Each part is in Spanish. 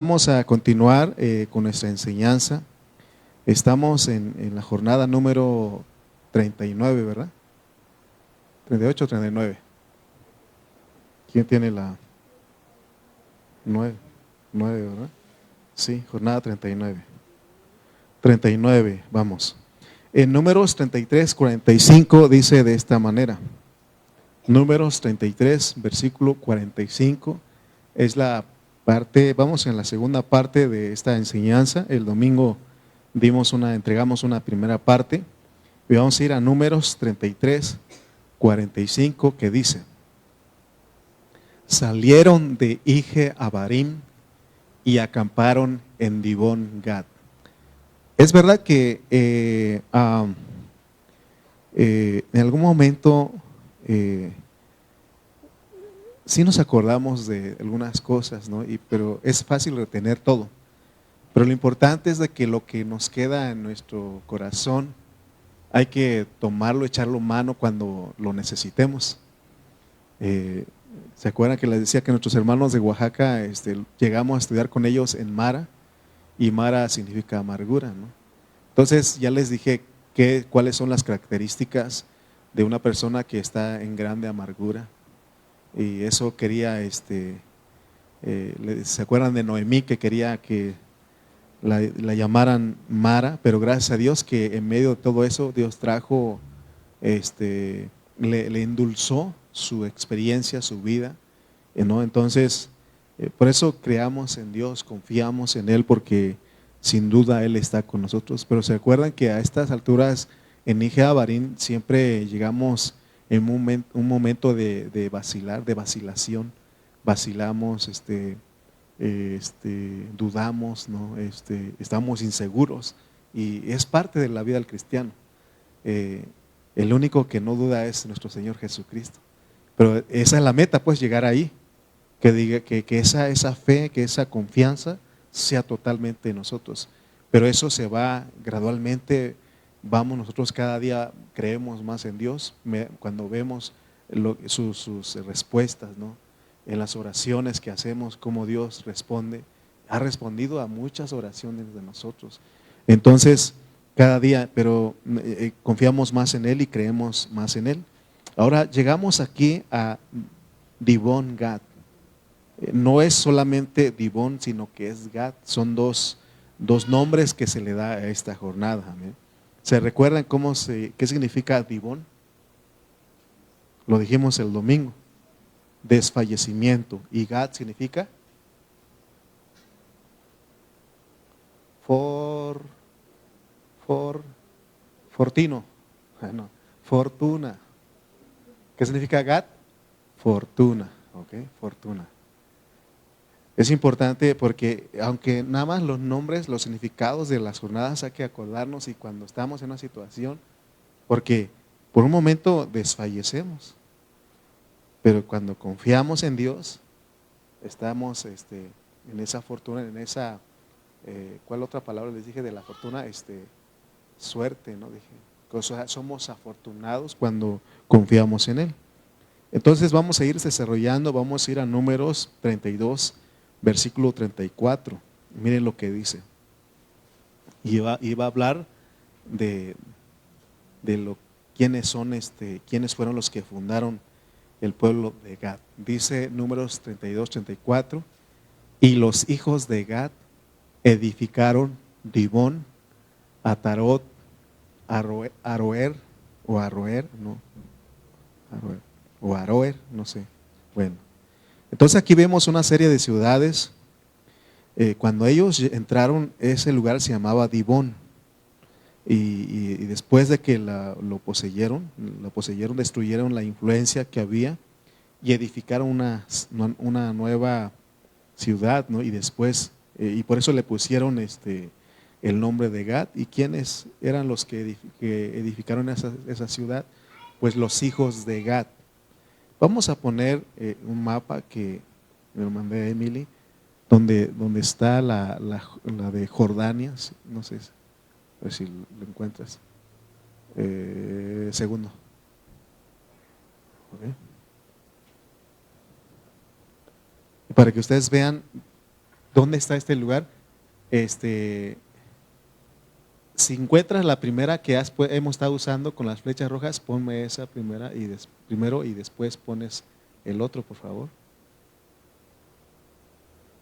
Vamos a continuar con nuestra enseñanza. Estamos en la jornada número 39, ¿verdad? 38 o 39. ¿Quién tiene la 9? 9, ¿verdad? Sí, jornada 39. 39, vamos. En Números 33, 45 dice de esta manera. Números 33, versículo 45 es la parte, vamos en la segunda parte de esta enseñanza. El domingo entregamos una primera parte y vamos a ir a Números 33, 45 que dice: salieron de Ije Abarim y acamparon en Dibón Gad. Es verdad que en algún momento sí nos acordamos de algunas cosas, ¿no? Pero es fácil retener todo. Pero lo importante es de que lo que nos queda en nuestro corazón hay que tomarlo, echarlo mano cuando lo necesitemos. ¿Se acuerdan que les decía que nuestros hermanos de Oaxaca llegamos a estudiar con ellos en Mara? Y Mara significa amargura, ¿no? Entonces ya les dije cuáles son las características de una persona que está en grande amargura. Y eso quería, ¿se acuerdan de Noemí que quería que la llamaran Mara? Pero gracias a Dios que en medio de todo eso Dios trajo, le endulzó su experiencia, su vida, ¿no? Entonces, por eso creamos en Dios, confiamos en Él, porque sin duda Él está con nosotros. Pero se acuerdan que a estas alturas en Ije Abarim siempre llegamos en un momento de vacilar, de vacilación. Vacilamos, dudamos, ¿no? Estamos inseguros, y es parte de la vida del cristiano. El único que no duda es nuestro Señor Jesucristo. Pero esa es la meta, pues, llegar ahí, que diga que esa fe, que esa confianza sea totalmente de nosotros. Pero eso se va gradualmente. Vamos nosotros cada día, creemos más en Dios cuando vemos sus respuestas, ¿no? En las oraciones que hacemos, cómo Dios responde. Ha respondido a muchas oraciones de nosotros. Entonces, cada día, pero confiamos más en Él y creemos más en Él. Ahora llegamos aquí a Dibón Gad. No es solamente Dibón, sino que es Gad. Son dos nombres que se le da a esta jornada. ¿Amén? ¿Se recuerdan qué significa Dibón? Lo dijimos el domingo. Desfallecimiento. Y Gad significa fortino. No, fortuna. ¿Qué significa Gad? Fortuna. ¿Ok? Fortuna. Es importante porque aunque nada más los nombres, los significados de las jornadas hay que acordarnos, y cuando estamos en una situación, porque por un momento desfallecemos, pero cuando confiamos en Dios, estamos en esa fortuna, en esa, ¿cuál otra palabra les dije de la fortuna? Suerte, ¿no? Dije, o sea, somos afortunados cuando confiamos en Él. Entonces vamos a ir desarrollando, vamos a ir a Números 32, versículo 34. Miren lo que dice. Iba a hablar de quiénes fueron los que fundaron el pueblo de Gad. Dice Números 32, 34. Y los hijos de Gad edificaron Dibón, Atarot, Aroer, no sé. Bueno, entonces aquí vemos una serie de ciudades. Cuando ellos entraron, ese lugar se llamaba Dibón. Y después de que lo poseyeron, destruyeron la influencia que había y edificaron una nueva ciudad, ¿no? Y después, y por eso le pusieron el nombre de Gad. ¿Y quiénes eran los que edificaron esa ciudad? Pues los hijos de Gad. Vamos a poner un mapa que me lo mandé a Emily, donde está la de Jordania. No sé, a ver si lo encuentras. Segundo. Okay. Para que ustedes vean ¿Dónde está este lugar? Si encuentras la primera que hemos estado usando con las flechas rojas, ponme esa primera primero y después pones el otro, por favor.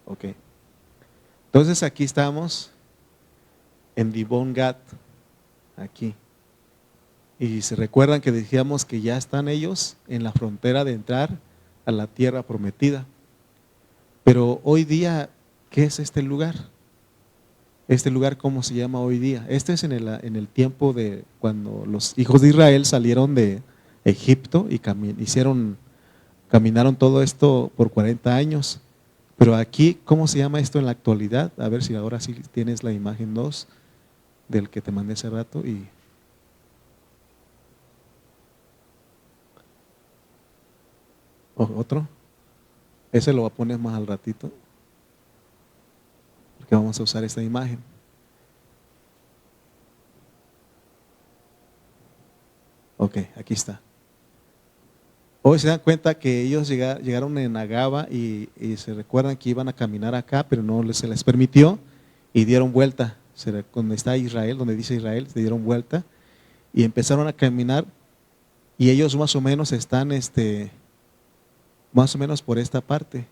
Ok. Entonces aquí estamos en Dibón Gad, aquí. Y se recuerdan que decíamos que ya están ellos en la frontera de entrar a la tierra prometida. Pero hoy día, ¿qué es este lugar? Este lugar, ¿cómo se llama hoy día? Este es en el tiempo de cuando los hijos de Israel salieron de Egipto y caminaron todo esto por 40 años. Pero aquí, ¿cómo se llama esto en la actualidad? A ver si ahora sí tienes la imagen 2 del que te mandé hace rato. Y otro. Ese lo voy a poner más al ratito, porque vamos a usar esta imagen. Ok, aquí está. Hoy se dan cuenta que ellos llegaron en Agaba y se recuerdan que iban a caminar acá, pero no se les permitió y dieron vuelta. Donde está Israel, donde dice Israel, se dieron vuelta y empezaron a caminar, y ellos más o menos están más o menos por esta parte.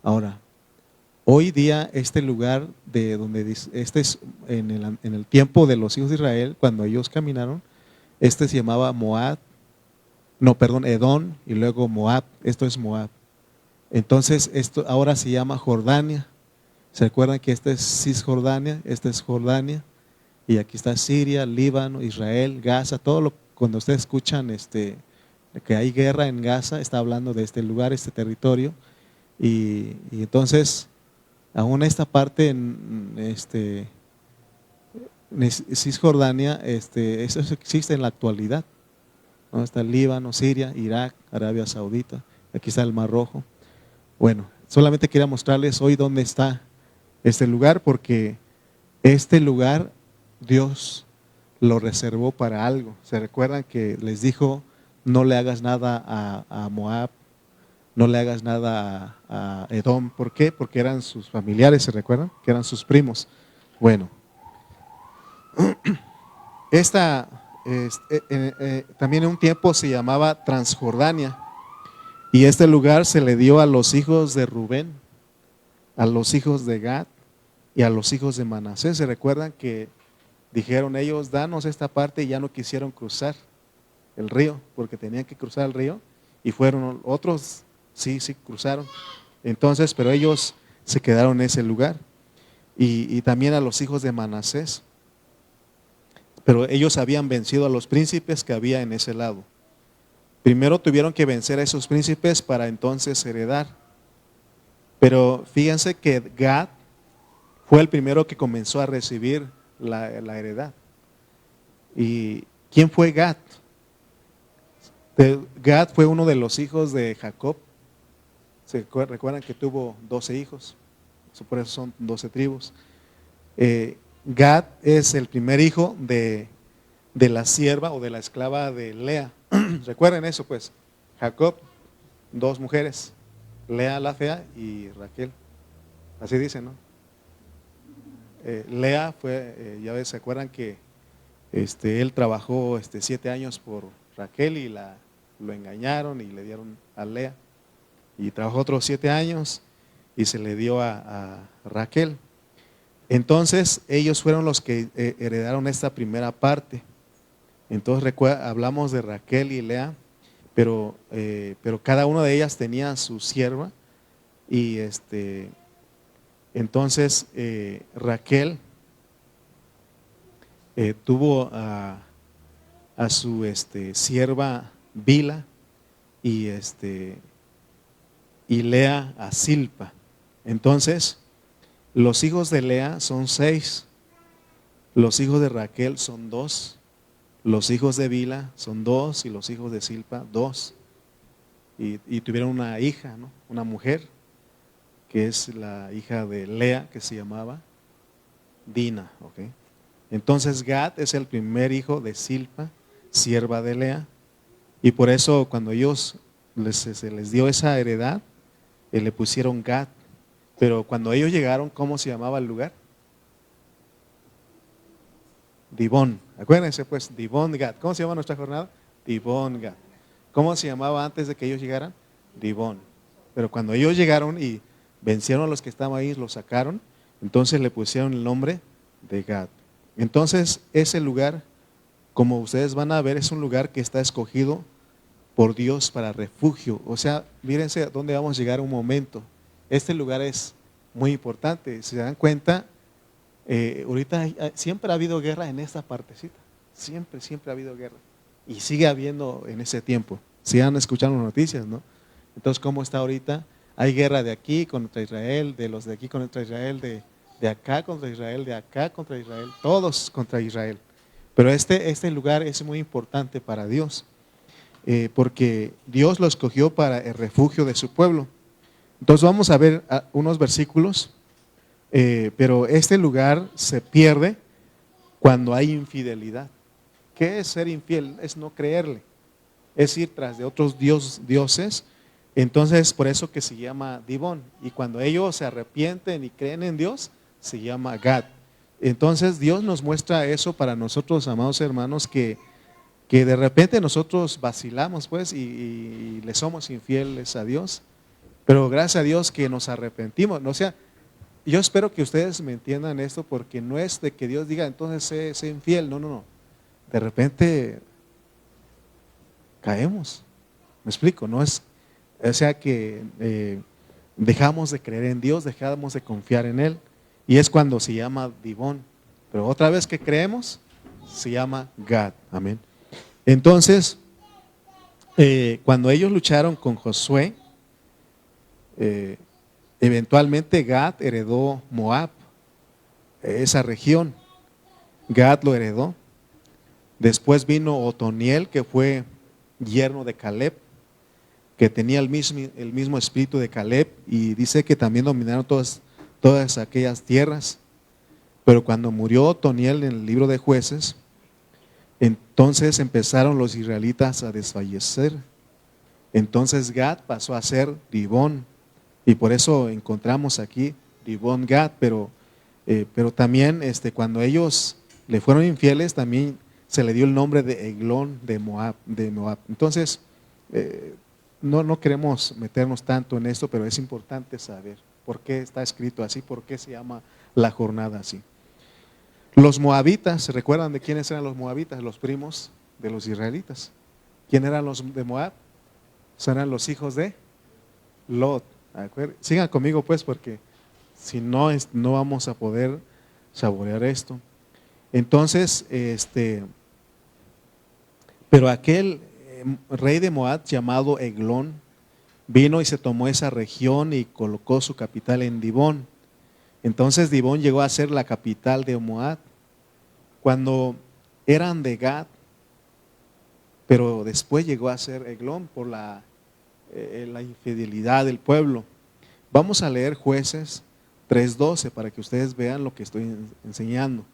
Ahora, hoy día este lugar de donde este es en el tiempo de los hijos de Israel, cuando ellos caminaron, este se llamaba Moab, no, perdón, Edom, y luego Moab. Esto es Moab. Entonces esto ahora se llama Jordania. ¿Se acuerdan que este es Cisjordania? Esta es Jordania, y aquí está Siria, Líbano, Israel, Gaza. Cuando ustedes escuchan que hay guerra en Gaza, está hablando de este lugar, este territorio. Y entonces, aún esta parte en Cisjordania, eso existe en la actualidad, ¿no? Está el Líbano, Siria, Irak, Arabia Saudita, aquí está el Mar Rojo. Bueno, solamente quería mostrarles hoy dónde está este lugar, porque este lugar Dios lo reservó para algo. ¿Se recuerdan que les dijo: no le hagas nada a Moab, no le hagas nada a Edom? ¿Por qué? Porque eran sus familiares, ¿se recuerdan? Que eran sus primos. Bueno, esta también en un tiempo se llamaba Transjordania, y este lugar se le dio a los hijos de Rubén, a los hijos de Gad y a los hijos de Manasés. ¿Se recuerdan que dijeron ellos: danos esta parte? Y ya no quisieron cruzar el río, porque tenían que cruzar el río, y fueron otros, sí cruzaron. Entonces, pero ellos se quedaron en ese lugar. Y también a los hijos de Manasés, pero ellos habían vencido a los príncipes que había en ese lado. Primero tuvieron que vencer a esos príncipes para entonces heredar. Pero fíjense que Gad fue el primero que comenzó a recibir la heredad. ¿Y quién fue Gad? Gad fue uno de los hijos de Jacob. ¿Se recuerdan que tuvo 12 hijos? Por eso son 12 tribus. Gad es el primer hijo de la sierva o de la esclava de Lea. Recuerden eso, pues. Jacob, 2 mujeres, Lea la fea y Raquel. Así dice, ¿no? Lea fue, ya ves, ¿se acuerdan que él trabajó 7 años por Raquel y lo engañaron y le dieron a Lea? Y trabajó otros 7 años y se le dio a Raquel. Entonces ellos fueron los que heredaron esta primera parte. Entonces hablamos de Raquel y Lea, pero cada una de ellas tenía su sierva. Y entonces Raquel tuvo a su sierva Bila, y Lea a Silpa. Entonces los hijos de Lea son 6, los hijos de Raquel son 2, los hijos de Bila son 2, y los hijos de Silpa 2. Y tuvieron una hija, ¿no? Una mujer, que es la hija de Lea, que se llamaba Dina. ¿Okay? Entonces Gad es el primer hijo de Silpa, sierva de Lea, y por eso cuando ellos se les dio esa heredad, le pusieron Gad, Pero cuando ellos llegaron, ¿cómo se llamaba el lugar? Dibón. Acuérdense pues, Dibón Gad. ¿Cómo se llama nuestra jornada? Dibón Gad. ¿Cómo se llamaba antes de que ellos llegaran? Dibón. Pero cuando ellos llegaron y vencieron a los que estaban ahí, los sacaron, entonces le pusieron el nombre de Gad. Entonces ese lugar, como ustedes van a ver, es un lugar que está escogido por Dios para refugio. O sea, mírense a dónde vamos a llegar un momento. Este lugar es muy importante. Si se dan cuenta, ahorita siempre ha habido guerra en esta partecita. Siempre ha habido guerra. Y sigue habiendo en ese tiempo. Si han escuchado las noticias, ¿no? Entonces, ¿cómo está ahorita? Hay guerra de aquí contra Israel, de los de aquí contra Israel, de acá contra Israel, de acá contra Israel, todos contra Israel. Pero este lugar es muy importante para Dios, porque Dios lo escogió para el refugio de su pueblo. Entonces vamos a ver unos versículos, pero este lugar se pierde cuando hay infidelidad. ¿Qué es ser infiel? Es no creerle, es ir tras de otros dioses. Entonces por eso que se llama Dibón, y cuando ellos se arrepienten y creen en Dios, se llama Gad. Entonces Dios nos muestra eso para nosotros, amados hermanos, que de repente nosotros vacilamos pues y le somos infieles a Dios, pero gracias a Dios que nos arrepentimos. O sea, yo espero que ustedes me entiendan esto, porque no es de que Dios diga entonces sé infiel, no. De repente caemos, ¿me explico? No es, o sea que dejamos de creer en Dios, dejamos de confiar en Él, y es cuando se llama Dibón. Pero otra vez que creemos, se llama Gad. Amén. Entonces, cuando ellos lucharon con Josué, eventualmente Gad heredó Moab, esa región. Gad lo heredó. Después vino Otoniel, que fue yerno de Caleb, que tenía el mismo espíritu de Caleb, y dice que también dominaron todas aquellas tierras. Pero cuando murió Otoniel en el libro de Jueces, entonces empezaron los israelitas a desfallecer. Entonces Gad pasó a ser Dibón, y por eso encontramos aquí Dibón Gad. Pero también cuando ellos le fueron infieles, también se le dio el nombre de Eglón de Moab. Entonces, no queremos meternos tanto en esto, pero es importante saber por qué está escrito así, por qué se llama la jornada así. Los moabitas, ¿se recuerdan de quiénes eran los moabitas? Los primos de los israelitas. ¿Quién eran los de Moab? Eran los hijos de Lot. Sigan conmigo pues, porque si no, no vamos a poder saborear esto. Entonces, pero aquel rey de Moab llamado Eglón vino y se tomó esa región y colocó su capital en Dibón. Entonces Dibón llegó a ser la capital de Moab. Cuando eran de Gad, pero después llegó a ser Eglón por la infidelidad del pueblo. Vamos a leer Jueces 3:12 para que ustedes vean lo que estoy enseñando.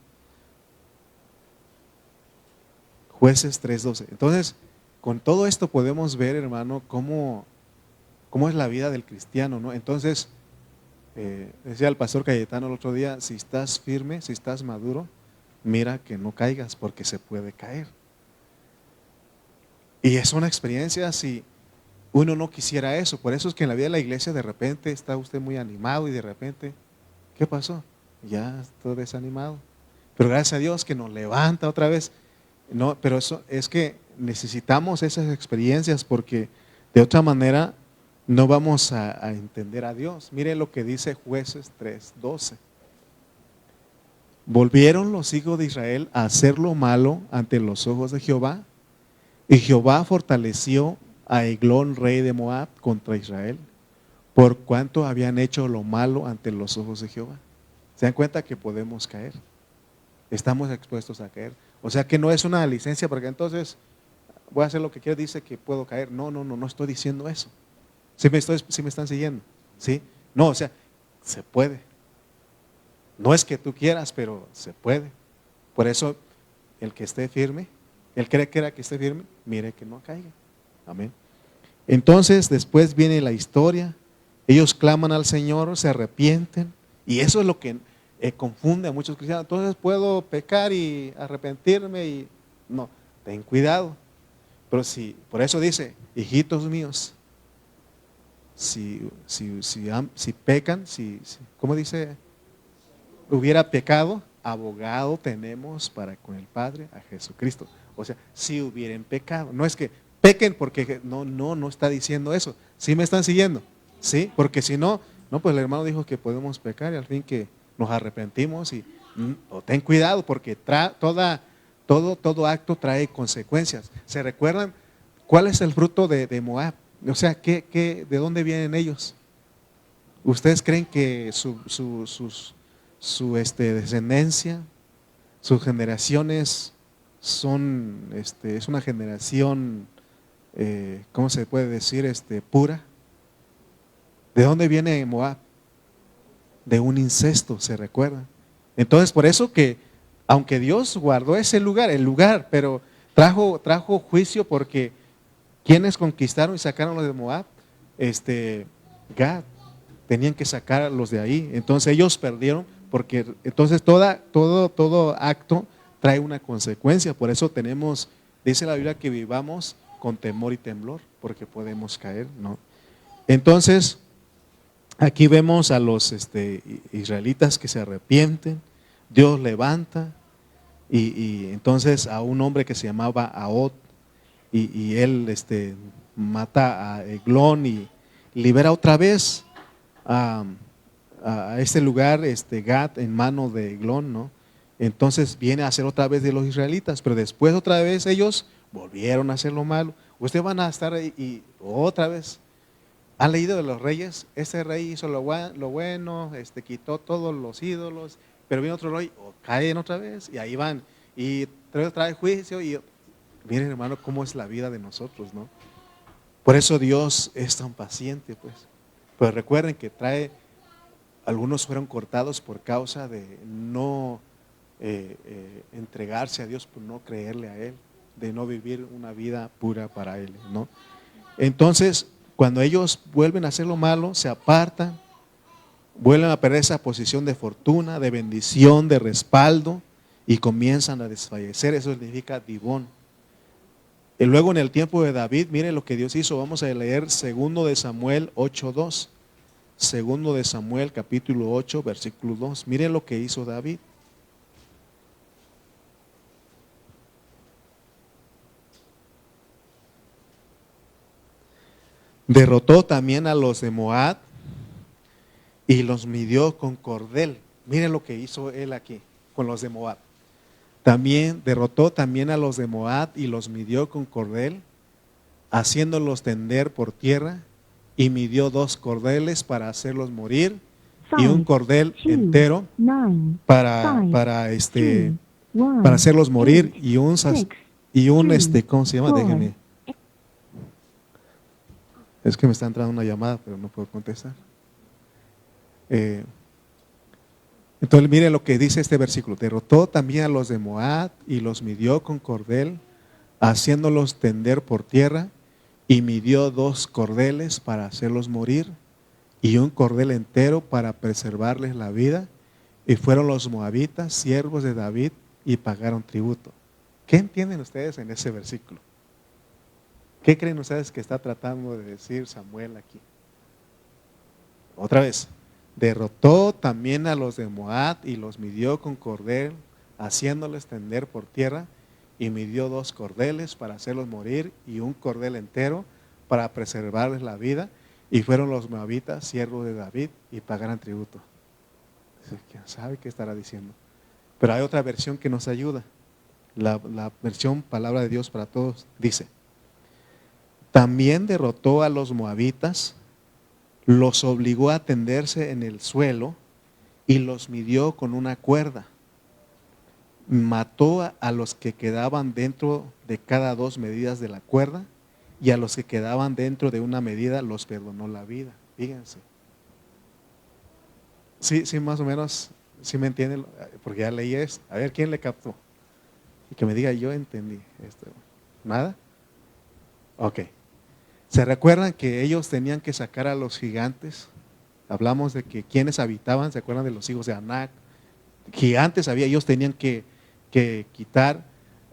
Jueces 3:12. Entonces, con todo esto podemos ver, hermano, cómo es la vida del cristiano, ¿no? Entonces, decía el pastor Cayetano el otro día, si estás firme, si estás maduro, mira que no caigas, porque se puede caer. Y es una experiencia si uno no quisiera eso. Por eso es que en la vida de la iglesia de repente está usted muy animado y de repente, ¿qué pasó? Ya estoy desanimado. Pero gracias a Dios que nos levanta otra vez. No, pero eso es que necesitamos esas experiencias, porque de otra manera no vamos a entender a Dios. Mire lo que dice Jueces 3:12. Volvieron los hijos de Israel a hacer lo malo ante los ojos de Jehová, y Jehová fortaleció a Eglón, rey de Moab, contra Israel, por cuanto habían hecho lo malo ante los ojos de Jehová. ¿Se dan cuenta que podemos caer? Estamos expuestos a caer. O sea que no es una licencia, porque entonces voy a hacer lo que quiero, dice que puedo caer. No estoy diciendo eso. ¿Sí me están siguiendo? ¿Sí? No, o sea, se puede. No es que tú quieras, pero se puede. Por eso, el que esté firme, el que quiera que esté firme, mire que no caiga. Amén. Entonces, después viene la historia, Ellos claman al Señor, se arrepienten, y eso es lo que confunde a muchos cristianos. Entonces puedo pecar y arrepentirme y no, ten cuidado. Pero si, por eso dice, hijitos míos, si pecan, ¿cómo dice? Hubiera pecado, abogado tenemos para con el Padre, a Jesucristo. O sea, si hubieran pecado. No es que pequen porque no está diciendo eso. ¿Sí me están siguiendo? ¿Sí? Porque si no, pues el hermano dijo que podemos pecar y al fin que nos arrepentimos y ten cuidado porque todo acto trae consecuencias. ¿Se recuerdan cuál es el fruto de Moab? O sea, ¿de dónde vienen ellos? ¿Ustedes creen que su descendencia, sus generaciones es una generación, ¿cómo se puede decir? Pura? ¿De dónde viene Moab? De un incesto, ¿se recuerdan? Entonces, por eso que, aunque Dios guardó ese lugar, pero trajo juicio porque ¿quiénes conquistaron y sacaron los de Moab? Gad. Tenían que sacar a los de ahí. Entonces ellos perdieron porque entonces todo acto trae una consecuencia. Por eso dice la Biblia que vivamos con temor y temblor, porque podemos caer, ¿no? Entonces, aquí vemos a los israelitas que se arrepienten, Dios levanta y entonces a un hombre que se llamaba Ahot y él mata a Eglón y libera otra vez a este lugar, Gad, en mano de Eglón, ¿no? Entonces viene a hacer otra vez de los israelitas, pero después otra vez ellos volvieron a hacer lo malo. Ustedes van a estar ahí y otra vez. ¿Han leído de los reyes? Ese rey hizo lo bueno, quitó todos los ídolos, pero viene otro rey, caen otra vez y ahí van. Y trae juicio y miren, hermano, cómo es la vida de nosotros, ¿no? Por eso Dios es tan paciente, pues. Pero recuerden que algunos fueron cortados por causa de no entregarse a Dios, por no creerle a Él, de no vivir una vida pura para Él, ¿no? Entonces, cuando ellos vuelven a hacer lo malo, se apartan, vuelven a perder esa posición de fortuna, de bendición, de respaldo, y comienzan a desfallecer. Eso significa Dibón. Y luego en el tiempo de David, miren lo que Dios hizo. Vamos a leer 2 de Samuel 8:2. 2 de Samuel capítulo 8, versículo 2. Miren lo que hizo David. Derrotó también a los de Moab y los midió con cordel. Miren lo que hizo él aquí con los de Moab. Derrotó también a los de Moab y los midió con cordel, haciéndolos tender por tierra, y midió 2 cordeles para hacerlos morir, y un cordel entero para hacerlos morir, y un ¿cómo se llama? Déjenme. Es que me está entrando una llamada, pero no puedo contestar. Entonces miren lo que dice este versículo. Derrotó también a los de Moab y los midió con cordel, haciéndolos tender por tierra, y midió 2 cordeles para hacerlos morir, y un cordel entero para preservarles la vida. Y fueron los moabitas siervos de David y pagaron tributo. ¿Qué entienden ustedes en ese versículo? ¿Qué creen ustedes que está tratando de decir Samuel aquí? Otra vez. Derrotó también a los de Moab y los midió con cordel, haciéndoles tender por tierra, y midió 2 cordeles para hacerlos morir, y un cordel entero para preservarles la vida. Y fueron los moabitas siervos de David y pagaron tributo. ¿Quién sabe qué estará diciendo? Pero hay otra versión que nos ayuda. La versión Palabra de Dios para Todos dice: también derrotó a los moabitas, los obligó a tenderse en el suelo y los midió con una cuerda. Mató a los que quedaban dentro de cada 2 medidas de la cuerda, y a los que quedaban dentro de una medida los perdonó la vida. Fíjense. Sí, más o menos, sí me entienden, porque ya leí esto. A ver, ¿quién le captó? Y que me diga, yo entendí esto. ¿Nada? Ok. ¿Se recuerdan que ellos tenían que sacar a los gigantes hablamos de que quienes habitaban, ¿se acuerdan de los hijos de Anac? Gigantes había, ellos tenían que quitar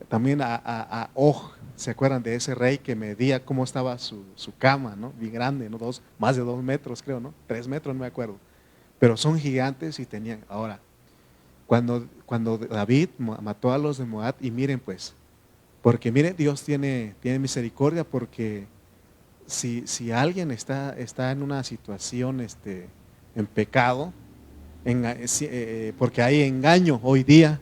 también a Og, ¿se acuerdan de ese rey que medía cómo estaba su cama, ¿no? Bien grande, ¿no? Más de 2 metros creo, ¿no? 3 metros, no me acuerdo. Pero son gigantes y tenían, ahora, cuando David mató a los de Moab, y miren pues, porque miren, Dios tiene misericordia, porque si alguien está en una situación en pecado, porque hay engaño hoy día,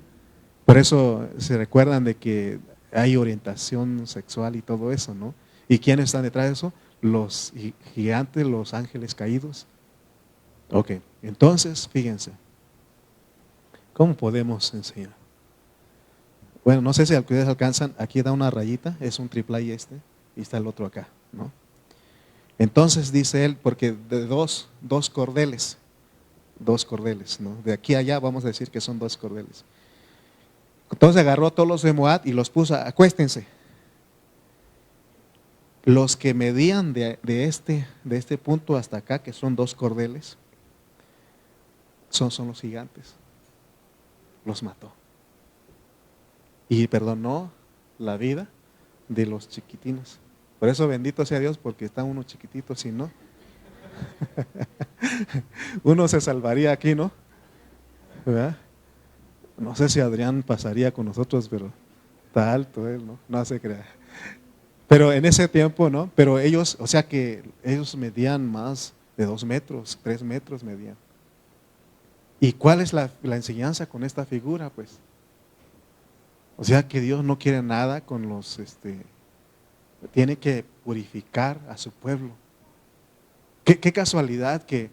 por eso se recuerdan de que hay orientación sexual y todo eso, ¿no? ¿Y quiénes están detrás de eso? Los gigantes, los ángeles caídos. Ok, entonces, fíjense, ¿cómo podemos enseñar? Bueno, no sé si ustedes alcanzan, aquí da una rayita, es un triple y y está el otro acá, ¿no? Entonces dice él, porque de dos cordeles, ¿no? De aquí a allá vamos a decir que son 2 cordeles. Entonces agarró a todos los de Moab y los puso, acuéstense. Los que medían de este punto hasta acá, que son 2 cordeles, son los gigantes. Los mató. Y perdonó la vida de los chiquitinos. Por eso bendito sea Dios, porque están unos chiquititos, si no, uno se salvaría aquí, ¿no? ¿Verdad? No sé si Adrián pasaría con nosotros, pero está alto él, ¿no? No se crea. Pero en ese tiempo, ¿no? Pero ellos, o sea que ellos medían más de 2 metros, 3 metros medían. ¿Y cuál es la enseñanza con esta figura? Pues, o sea que Dios no quiere nada con los, tiene que purificar a su pueblo. Qué casualidad que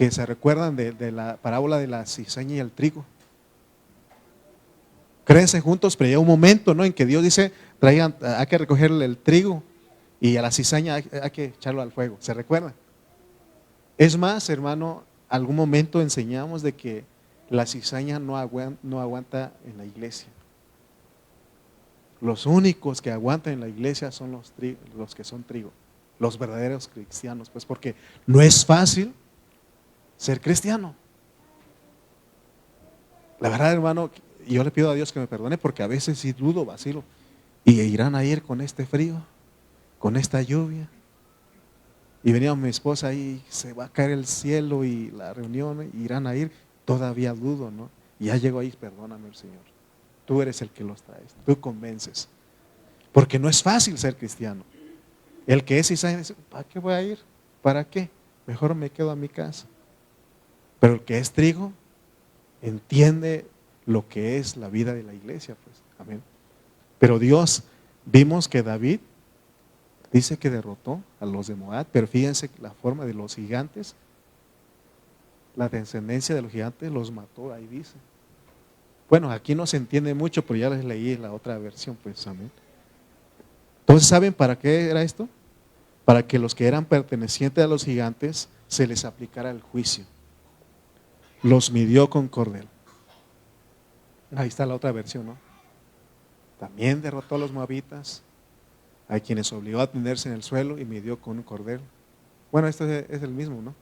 se recuerdan de la parábola de la cizaña y el trigo. Créense juntos, pero llega un momento, ¿no?, en que Dios dice, hay que recoger el trigo y a la cizaña hay que echarlo al fuego. ¿Se recuerdan? Es más, hermano, algún momento enseñamos de que la cizaña no aguanta en la iglesia. Los únicos que aguantan en la iglesia son los que son trigo, los verdaderos cristianos, pues porque no es fácil ser cristiano. La verdad, hermano, yo le pido a Dios que me perdone porque a veces sí dudo, vacilo. Y irán a ir con este frío, con esta lluvia. Y venía mi esposa y se va a caer el cielo y la reunión, irán a ir. Todavía dudo, ¿no? Y ya llego ahí, perdóname, Señor. Tú eres el que los traes, tú convences. Porque no es fácil ser cristiano. El que es cizaña dice, ¿para qué voy a ir? ¿Para qué? Mejor me quedo a mi casa. Pero el que es trigo entiende lo que es la vida de la iglesia, pues. Amén. Pero Dios, vimos que David dice que derrotó a los de Moab, pero fíjense la forma de los gigantes, la descendencia de los gigantes los mató, ahí dice. Bueno, aquí no se entiende mucho, pero ya les leí la otra versión, pues, amén. Entonces, ¿saben para qué era esto? Para que los que eran pertenecientes a los gigantes se les aplicara el juicio. Los midió con cordel. Ahí está la otra versión, ¿no? También derrotó a los moabitas, a quienes obligó a tenderse en el suelo y midió con un cordel. Bueno, esto es el mismo, ¿no?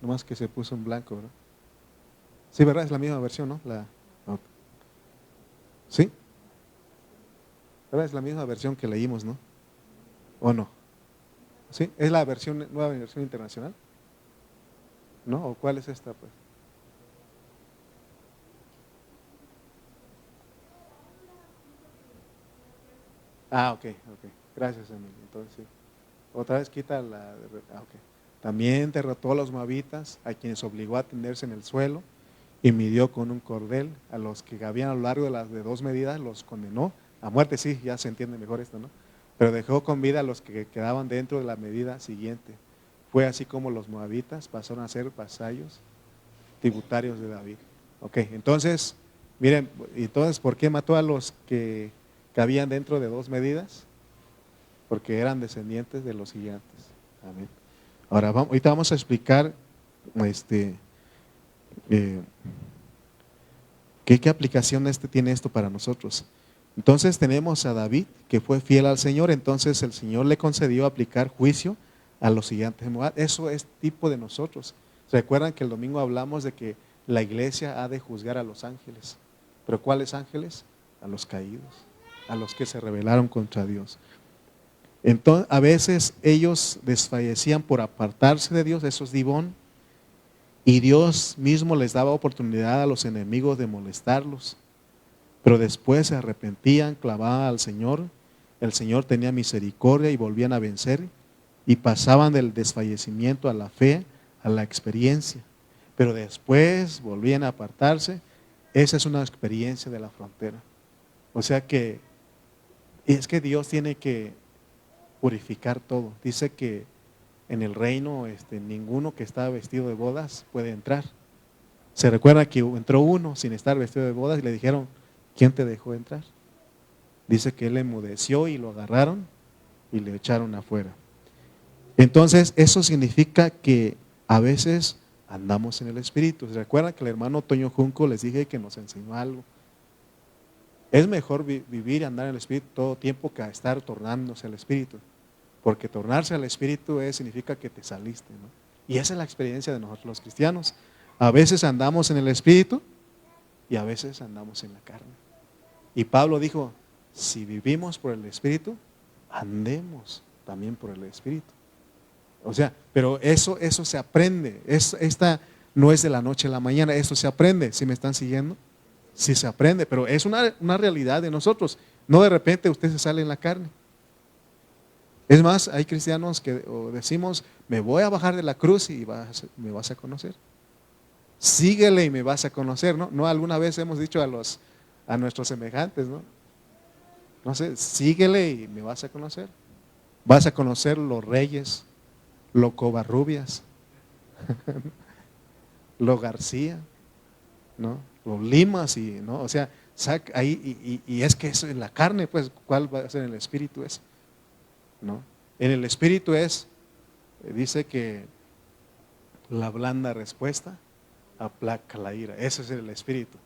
Nomás que se puso en blanco, ¿verdad? Sí, ¿verdad? Es la misma versión, ¿no? ¿Sí? ¿Verdad? Es la misma versión que leímos, ¿no? ¿O no? ¿Sí? ¿Es la nueva versión internacional? ¿No? ¿O cuál es esta, pues? Ok. Gracias, Emilio. Entonces, sí. Otra vez quita ok. También derrotó a los moabitas, a quienes obligó a tenderse en el suelo y midió con un cordel. A los que habían a lo largo de las de 2 medidas los condenó a muerte. Sí, ya se entiende mejor esto, ¿no? Pero dejó con vida a los que quedaban dentro de la medida siguiente. Fue así como los moabitas pasaron a ser vasallos tributarios de David. Ok, entonces, miren, entonces, ¿por qué mató a los que cabían dentro de 2 medidas? Porque eran descendientes de los gigantes. Amén. Ahora, ahorita vamos a explicar ¿qué aplicación tiene esto para nosotros? Entonces tenemos a David, que fue fiel al Señor, entonces el Señor le concedió aplicar juicio a los gigantes de Moab. Eso es tipo de nosotros. Recuerdan que el domingo hablamos de que la iglesia ha de juzgar a los ángeles. ¿Pero cuáles ángeles? A los caídos, a los que se rebelaron contra Dios. Entonces, a veces ellos desfallecían por apartarse de Dios, eso es divón, y Dios mismo les daba oportunidad a los enemigos de molestarlos. Pero después se arrepentían, clamaban al Señor, el Señor tenía misericordia y volvían a vencer y pasaban del desfallecimiento a la fe, a la experiencia. Pero después volvían a apartarse. Esa es una experiencia de la frontera. O sea que es que Dios tiene que purificar todo. Dice que en el reino ninguno que está vestido de bodas puede entrar. Se recuerda que entró uno sin estar vestido de bodas y le dijeron, ¿quién te dejó entrar? Dice que él enmudeció y lo agarraron y le echaron afuera. Entonces eso significa que a veces andamos en el Espíritu. ¿Se recuerdan que el hermano Toño Junco les dije que nos enseñó algo? Es mejor vivir y andar en el Espíritu todo tiempo que estar tornándose al Espíritu. Porque tornarse al Espíritu significa que te saliste, ¿no? Y esa es la experiencia de nosotros los cristianos. A veces andamos en el Espíritu y a veces andamos en la carne. Y Pablo dijo, si vivimos por el Espíritu, andemos también por el Espíritu. O sea, pero eso se aprende. Esta no es de la noche a la mañana, eso se aprende. ¿Sí me están siguiendo? Sí se aprende, pero es una realidad de nosotros. No de repente usted se sale en la carne. Es más, hay cristianos que decimos, me voy a bajar de la cruz y me vas a conocer. Síguele y me vas a conocer, ¿no? No, alguna vez hemos dicho a nuestros semejantes, ¿no? No sé, síguele y me vas a conocer. Vas a conocer los Reyes, los Covarrubias, los García, ¿no? Los Limas ¿no? O sea, ahí y es que eso en la carne, pues, ¿cuál va a ser en el espíritu eso? ¿No? En el espíritu dice que la blanda respuesta aplaca la ira. Ese es el espíritu.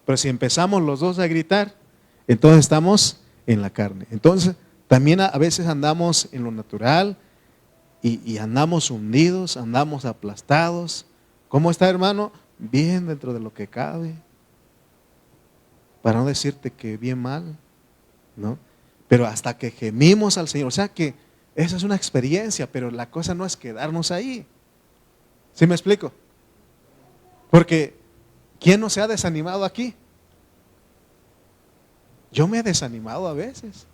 Pero si empezamos los dos a gritar, entonces estamos en la carne. Entonces, también a veces andamos en lo natural y andamos hundidos, andamos aplastados. ¿Cómo está, hermano? Bien dentro de lo que cabe. Para no decirte que bien mal, ¿no? Pero hasta que gemimos al Señor. O sea que esa es una experiencia, pero la cosa no es quedarnos ahí. ¿Sí me explico? Porque ¿quién no se ha desanimado aquí? Yo me he desanimado a veces.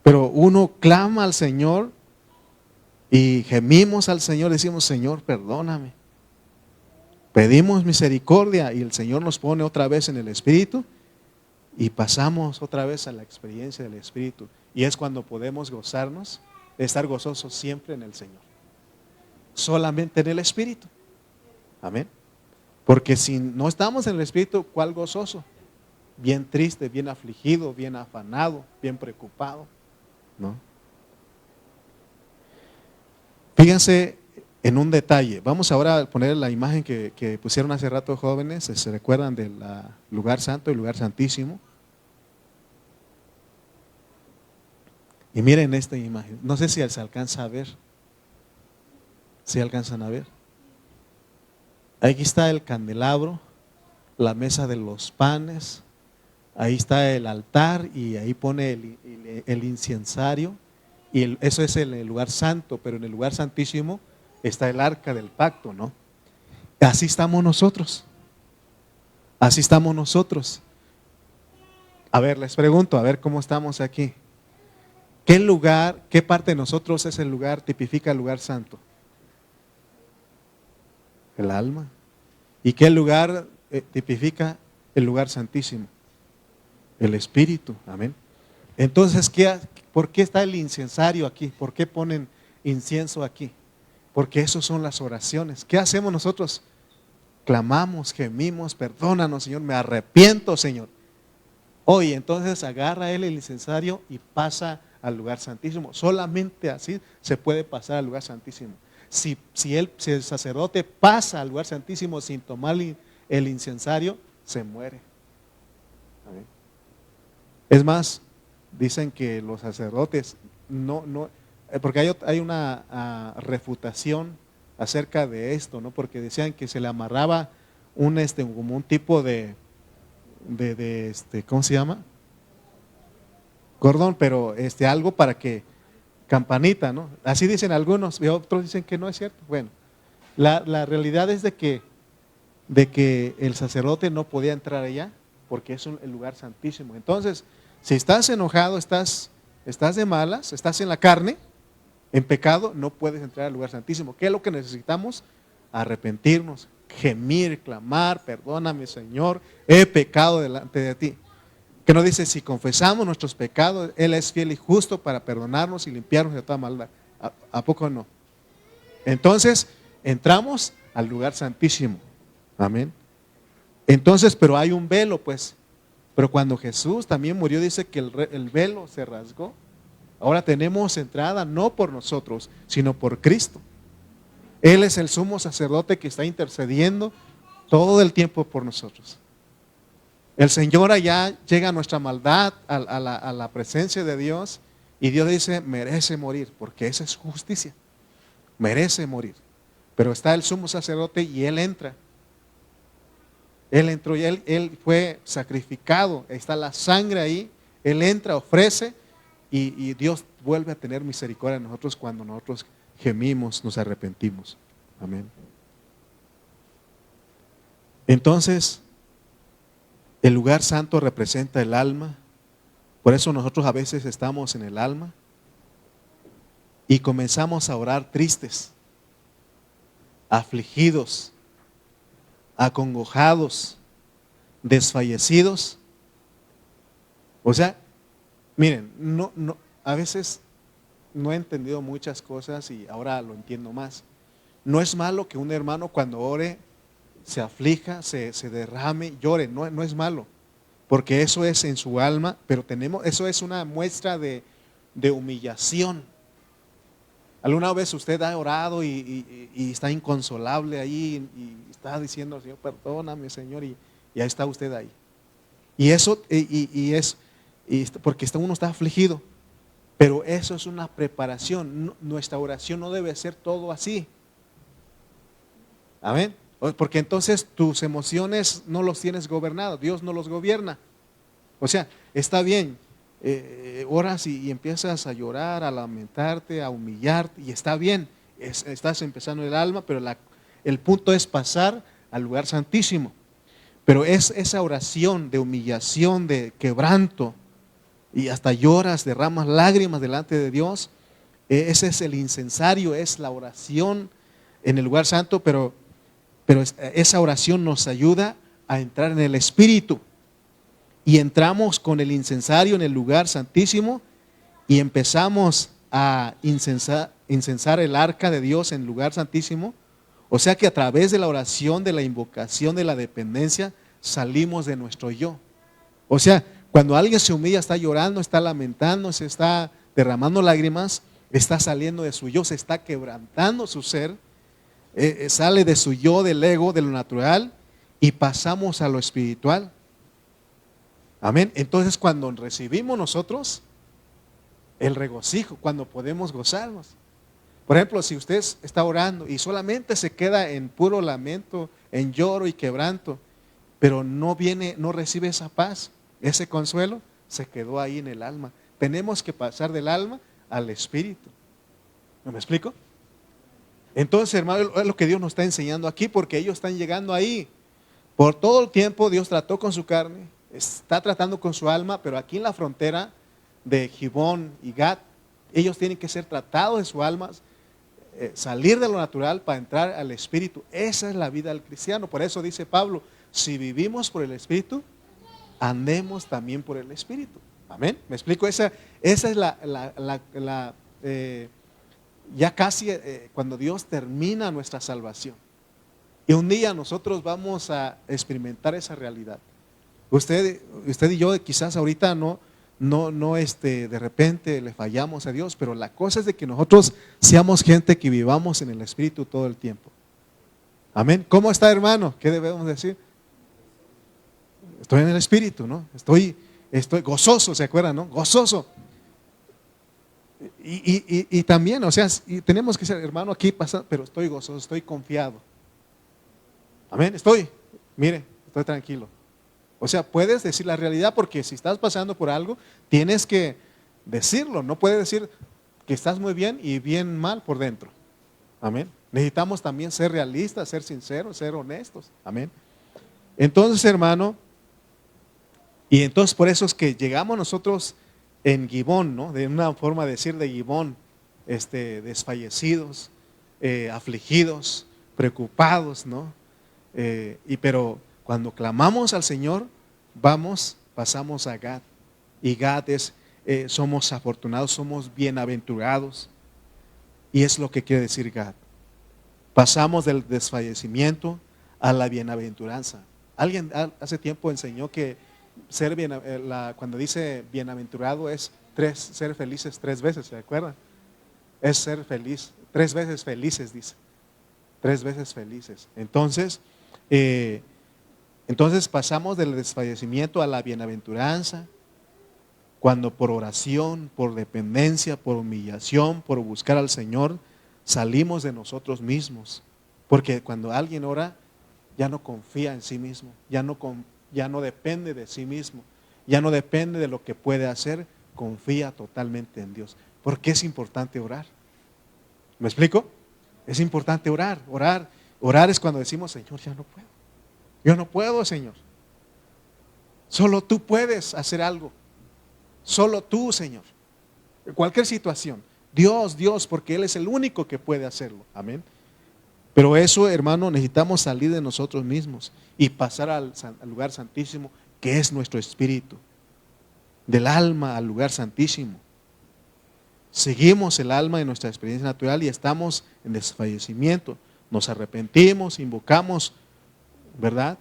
Pero uno clama al Señor y gemimos al Señor, decimos, Señor, perdóname. Pedimos misericordia y el Señor nos pone otra vez en el Espíritu y pasamos otra vez a la experiencia del Espíritu. Y es cuando podemos gozarnos, estar gozosos siempre en el Señor. Solamente en el Espíritu. Amén. Porque si no estamos en el Espíritu, ¿cuál gozoso? Bien triste, bien afligido, bien afanado, bien preocupado, ¿no? Fíjense en un detalle. Vamos ahora a poner la imagen que pusieron hace rato jóvenes. Se recuerdan del lugar santo y lugar santísimo. Y miren esta imagen. No sé si se alcanza a ver. ¿Sí alcanzan a ver? Aquí está el candelabro, la mesa de los panes. Ahí está el altar y ahí pone el incensario. Y eso es en el lugar santo, pero en el lugar santísimo está el arca del pacto, ¿no? Así estamos nosotros. Así estamos nosotros. A ver, les pregunto, a ver cómo estamos aquí. ¿Qué lugar, qué parte de nosotros es el lugar, tipifica el lugar santo? El alma. ¿Y qué lugar tipifica el lugar santísimo? El espíritu, amén. Entonces, ¿por qué está el incensario aquí? ¿Por qué ponen incienso aquí? Porque esas son las oraciones. ¿Qué hacemos nosotros? Clamamos, gemimos, perdónanos, Señor, me arrepiento, Señor. Oye, entonces agarra él el incensario y pasa al lugar santísimo. Solamente así se puede pasar al lugar santísimo. Si el sacerdote pasa al lugar santísimo sin tomar el incensario, se muere. Amén. Es más, dicen que los sacerdotes porque hay una refutación acerca de esto, ¿no? Porque decían que se le amarraba como un tipo ¿cómo se llama? Cordón, pero algo para que, campanita, ¿no? Así dicen algunos, y otros dicen que no es cierto. Bueno, la realidad es de que el sacerdote no podía entrar allá, porque es el lugar santísimo. Entonces, si estás enojado, estás de malas, estás en la carne, en pecado, no puedes entrar al lugar santísimo. ¿Qué es lo que necesitamos? Arrepentirnos, gemir, clamar, perdóname Señor, he pecado delante de ti. Que no dice, si confesamos nuestros pecados, Él es fiel y justo para perdonarnos y limpiarnos de toda maldad. ¿A poco no? Entonces, entramos al lugar santísimo. Amén. Entonces, pero hay un velo, pues. Pero cuando Jesús también murió, dice que el velo se rasgó. Ahora tenemos entrada no por nosotros, sino por Cristo. Él es el sumo sacerdote que está intercediendo todo el tiempo por nosotros. El Señor allá llega a nuestra maldad, a la presencia de Dios, y Dios dice, merece morir, porque esa es justicia. Merece morir. Pero está el sumo sacerdote y Él entra. Él entró y él fue sacrificado, está la sangre ahí, Él entra, ofrece y Dios vuelve a tener misericordia de nosotros cuando nosotros gemimos, nos arrepentimos. Amén. Entonces, el lugar santo representa el alma, por eso nosotros a veces estamos en el alma y comenzamos a orar tristes, afligidos, acongojados, desfallecidos. O sea, miren, a veces no he entendido muchas cosas y ahora lo entiendo más. No es malo que un hermano cuando ore se aflija, se derrame, llore, no es malo, porque eso es en su alma, pero eso es una muestra de humillación. ¿Alguna vez usted ha orado y está inconsolable ahí y está diciendo, Señor, perdóname, Señor, y ahí está usted ahí? Y eso, porque uno está afligido, pero eso es una preparación. Nuestra oración no debe ser todo así. Amén. Porque entonces tus emociones no los tienes gobernados, Dios no los gobierna. O sea, está bien. Oras y empiezas a llorar, a lamentarte, a humillarte, y está bien, estás empezando el alma, pero el punto es pasar al lugar santísimo. Pero es esa oración de humillación, de quebranto, y hasta lloras, derramas lágrimas delante de Dios. Ese es el incensario, es la oración en el lugar santo, pero esa oración nos ayuda a entrar en el Espíritu. Y entramos con el incensario en el lugar santísimo y empezamos a incensar el arca de Dios en el lugar santísimo. O sea que a través de la oración, de la invocación, de la dependencia, salimos de nuestro yo. O sea, cuando alguien se humilla, está llorando, está lamentando, se está derramando lágrimas, está saliendo de su yo, se está quebrantando su ser, sale de su yo, del ego, de lo natural, y pasamos a lo espiritual. Amén. Entonces cuando recibimos nosotros el regocijo, cuando podemos gozarnos. Por ejemplo, si usted está orando y solamente se queda en puro lamento, en lloro y quebranto, pero no recibe esa paz, ese consuelo, se quedó ahí en el alma. Tenemos que pasar del alma al espíritu. ¿No me explico? Entonces, hermano, es lo que Dios nos está enseñando aquí, porque ellos están llegando ahí. Por todo el tiempo Dios trató con su carne, está tratando con su alma, pero aquí en la frontera de Gibón y Gat, ellos tienen que ser tratados de su alma, salir de lo natural para entrar al espíritu. Esa es la vida del cristiano. Por eso dice Pablo, si vivimos por el espíritu, andemos también por el espíritu. Amén. ¿Me explico? Esa es ya casi cuando Dios termina nuestra salvación. Y un día nosotros vamos a experimentar esa realidad. Usted y yo quizás ahorita no de repente le fallamos a Dios, pero la cosa es de que nosotros seamos gente que vivamos en el Espíritu todo el tiempo. Amén. ¿Cómo está, hermano? ¿Qué debemos decir? Estoy en el Espíritu, ¿no? Estoy gozoso, ¿se acuerdan, no? Gozoso. Y también, o sea, y tenemos que ser, hermano, aquí pasa, pero estoy gozoso, estoy confiado. Amén, estoy tranquilo. O sea, puedes decir la realidad, porque si estás pasando por algo, tienes que decirlo. No puedes decir que estás muy bien y bien mal por dentro. Amén. Necesitamos también ser realistas, ser sinceros, ser honestos. Amén. Entonces, hermano, y entonces por eso es que llegamos nosotros en Gibón, ¿no? De una forma de decir de Gibón, desfallecidos, afligidos, preocupados, ¿no? Pero cuando clamamos al Señor, pasamos a Gad. Y Gad es, somos afortunados, somos bienaventurados. Y es lo que quiere decir Gad. Pasamos del desfallecimiento a la bienaventuranza. Alguien hace tiempo enseñó que cuando dice bienaventurado es ser felices 3 veces, ¿se acuerdan? Es ser feliz, 3 veces felices, dice. 3 veces felices. Entonces pasamos del desfallecimiento a la bienaventuranza, cuando por oración, por dependencia, por humillación, por buscar al Señor, salimos de nosotros mismos. Porque cuando alguien ora, ya no confía en sí mismo, ya no depende de sí mismo, ya no depende de lo que puede hacer, confía totalmente en Dios. ¿Por qué es importante orar? ¿Me explico? Es importante orar. Orar es cuando decimos, Señor, ya no puedo. Yo no puedo, Señor. Solo tú puedes hacer algo. Solo tú, Señor. En cualquier situación. Dios, porque Él es el único que puede hacerlo. Amén. Pero eso, hermano, necesitamos salir de nosotros mismos y pasar al lugar santísimo, que es nuestro espíritu. Del alma al lugar santísimo. Seguimos el alma de nuestra experiencia natural y estamos en desfallecimiento. Nos arrepentimos, invocamos, ¿verdad?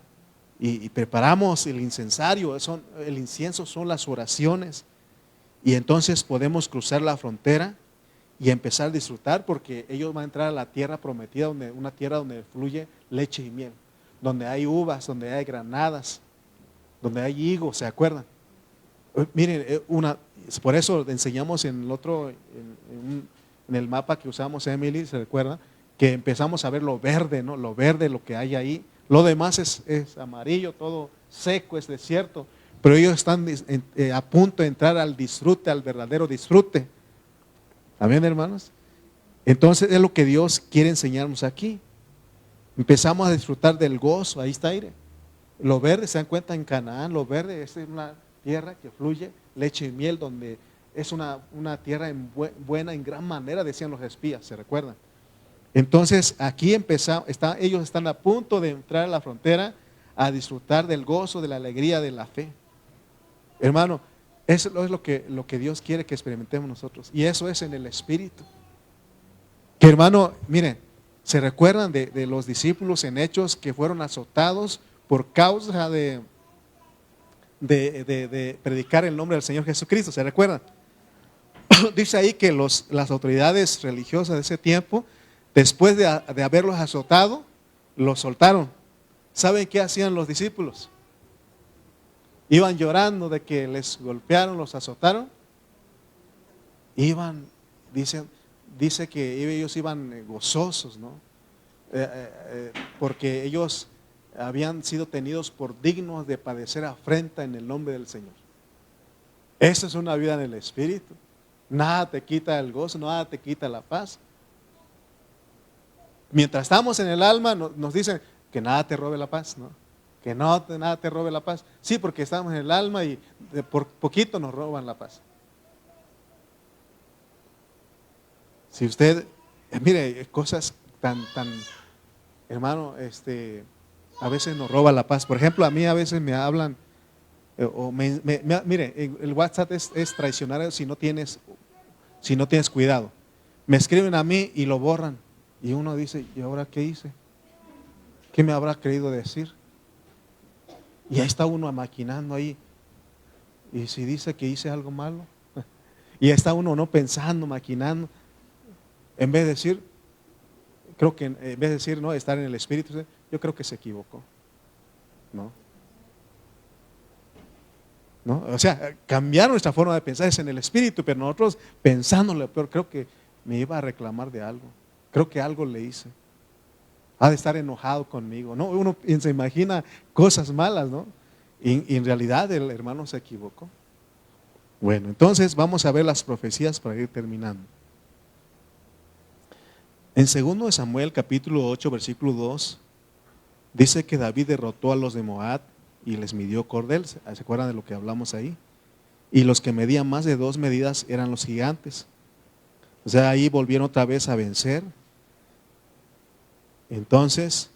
Y preparamos el incensario. El incienso son las oraciones. Y entonces podemos cruzar la frontera y empezar a disfrutar, porque ellos van a entrar a la tierra prometida, una tierra donde fluye leche y miel, donde hay uvas, donde hay granadas, donde hay higos, ¿se acuerdan? Miren, por eso enseñamos en el mapa que usamos, Emily, ¿se recuerda? Que empezamos a ver lo verde, ¿no? Lo verde, lo que hay ahí. Lo demás es amarillo, todo seco, es desierto. Pero ellos están a punto de entrar al disfrute, al verdadero disfrute. Amén, hermanos. Entonces es lo que Dios quiere enseñarnos aquí. Empezamos a disfrutar del gozo, ahí está aire. Lo verde, se dan cuenta, en Canaán, lo verde es una tierra que fluye leche y miel, donde es una tierra buena en gran manera, decían los espías, ¿se recuerdan? Entonces aquí ellos están a punto de entrar a la frontera a disfrutar del gozo, de la alegría, de la fe. Hermano, eso es lo que Dios quiere que experimentemos nosotros. Y eso es en el Espíritu. Que, hermano, miren, ¿se recuerdan de los discípulos en Hechos que fueron azotados por causa de predicar el nombre del Señor Jesucristo? ¿Se recuerdan? Dice ahí que las autoridades religiosas de ese tiempo, después de haberlos azotado, los soltaron. ¿Saben qué hacían los discípulos? Iban llorando de que les golpearon, los azotaron. Dice que ellos iban gozosos, ¿no? Porque ellos habían sido tenidos por dignos de padecer afrenta en el nombre del Señor. Esa es una vida en el Espíritu. Nada te quita el gozo, nada te quita la paz. Mientras estamos en el alma, nos dicen que nada te robe la paz, ¿no? Que nada te robe la paz. Sí, porque estamos en el alma y por poquito nos roban la paz. Si usted, mire, cosas tan, hermano, a veces nos roba la paz. Por ejemplo, a mí a veces me hablan, mire, el WhatsApp es traicionario si no tienes cuidado. Me escriben a mí y lo borran. Y uno dice, ¿y ahora qué hice? ¿Qué me habrá querido decir? Y ahí está uno maquinando ahí. Y si dice que hice algo malo. Y ahí está uno no pensando, maquinando. En vez de decir, no, estar en el Espíritu, yo creo que se equivocó. ¿No? ¿no? O sea, cambiar nuestra forma de pensar es en el espíritu, pero nosotros pensándolo, pero creo que me iba a reclamar de algo. Creo que algo le hice. Ha de estar enojado conmigo, ¿no? Uno se imagina cosas malas, ¿no? Y en realidad el hermano se equivocó. Bueno, entonces vamos a ver las profecías para ir terminando. En 2 Samuel capítulo 8 versículo 2 dice que David derrotó a los de Moab y les midió cordel. ¿Se acuerdan de lo que hablamos ahí? Y los que medían más de 2 medidas eran los gigantes. O sea, ahí volvieron otra vez a vencer. Entonces,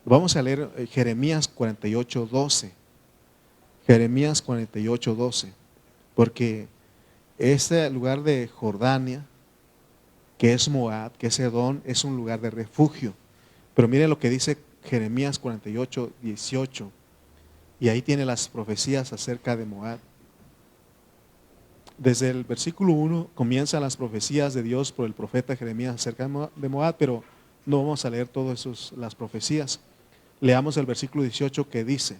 vamos a leer Jeremías 48:12. Jeremías 48:12. Porque este lugar de Jordania, que es Moab, que es Edom, es un lugar de refugio. Pero miren lo que dice Jeremías 48:18. Y ahí tiene las profecías acerca de Moab. Desde el versículo 1 comienzan las profecías de Dios por el profeta Jeremías acerca de Moab, pero no vamos a leer todas las profecías. Leamos el versículo 18 que dice: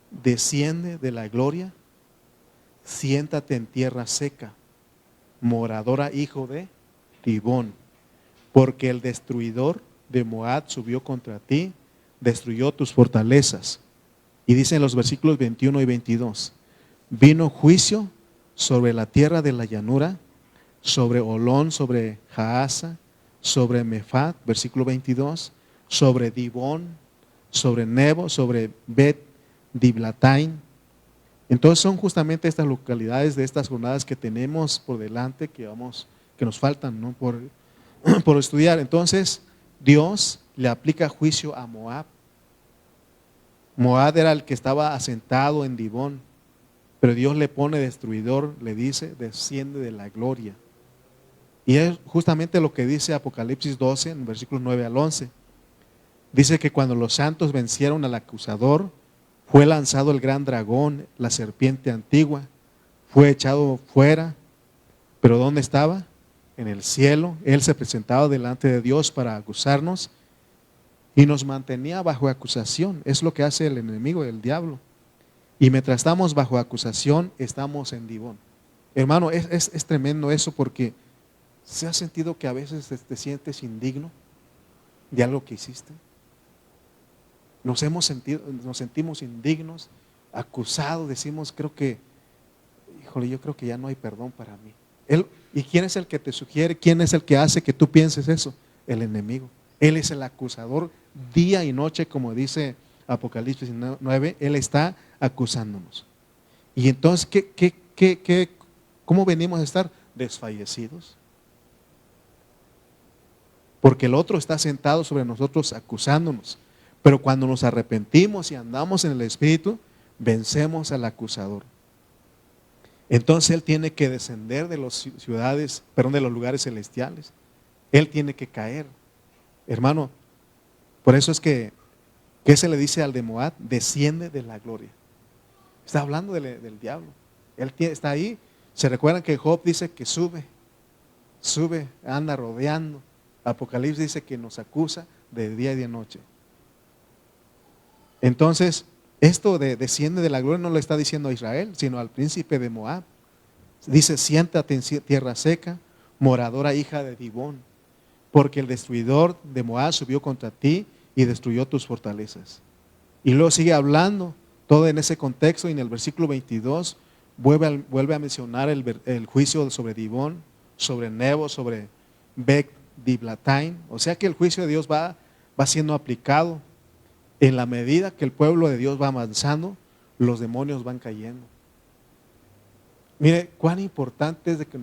desciende de la gloria, siéntate en tierra seca, moradora hijo de Dibón, porque el destruidor de Moab subió contra ti, destruyó tus fortalezas. Y dice en los versículos 21 y 22, vino juicio sobre la tierra de la llanura, sobre Olón, sobre Jaasa, sobre Mefat, versículo 22, sobre Dibón, sobre Nebo, sobre Bet Diblatain. Entonces son justamente estas localidades de estas jornadas que tenemos por delante, que nos faltan, ¿no? por estudiar. Entonces Dios le aplica juicio a Moab. Moab era el que estaba asentado en Dibón, pero Dios le pone destruidor, le dice, desciende de la gloria. Y es justamente lo que dice Apocalipsis 12, en versículos 9 al 11. Dice que cuando los santos vencieron al acusador, fue lanzado el gran dragón, la serpiente antigua, fue echado fuera. ¿Pero dónde estaba? En el cielo. Él se presentaba delante de Dios para acusarnos y nos mantenía bajo acusación. Es lo que hace el enemigo, el diablo. Y mientras estamos bajo acusación, estamos en Dibón. Hermano, es tremendo eso, porque ¿se ha sentido que a veces te sientes indigno de algo que hiciste? Nos sentimos indignos, acusados, decimos, yo creo que ya no hay perdón para mí. ¿Y quién es el que te sugiere? ¿Quién es el que hace que tú pienses eso? El enemigo. Él es el acusador día y noche, como dice Apocalipsis 9, Él está acusándonos. Y entonces, ¿cómo venimos a estar? Desfallecidos. Porque el otro está sentado sobre nosotros acusándonos. Pero cuando nos arrepentimos y andamos en el Espíritu, vencemos al acusador. Entonces Él tiene que descender de los lugares celestiales. Él tiene que caer. Hermano, por eso es que, ¿qué se le dice al de Moab? Desciende de la gloria. Está hablando del diablo. Él está ahí. Se recuerdan que Job dice que sube, anda rodeando. Apocalipsis dice que nos acusa de día y de noche. Entonces, esto de desciende de la gloria no lo está diciendo a Israel, sino al príncipe de Moab. Dice: siéntate en tierra seca, moradora hija de Dibón, porque el destruidor de Moab subió contra ti y destruyó tus fortalezas. Y luego sigue hablando, todo en ese contexto, y en el versículo 22 vuelve a mencionar el juicio sobre Dibón, sobre Nebo, sobre Bet Diblatain. O sea que el juicio de Dios va siendo aplicado. En la medida que el pueblo de Dios va avanzando, los demonios van cayendo. Mire, cuán importante es de que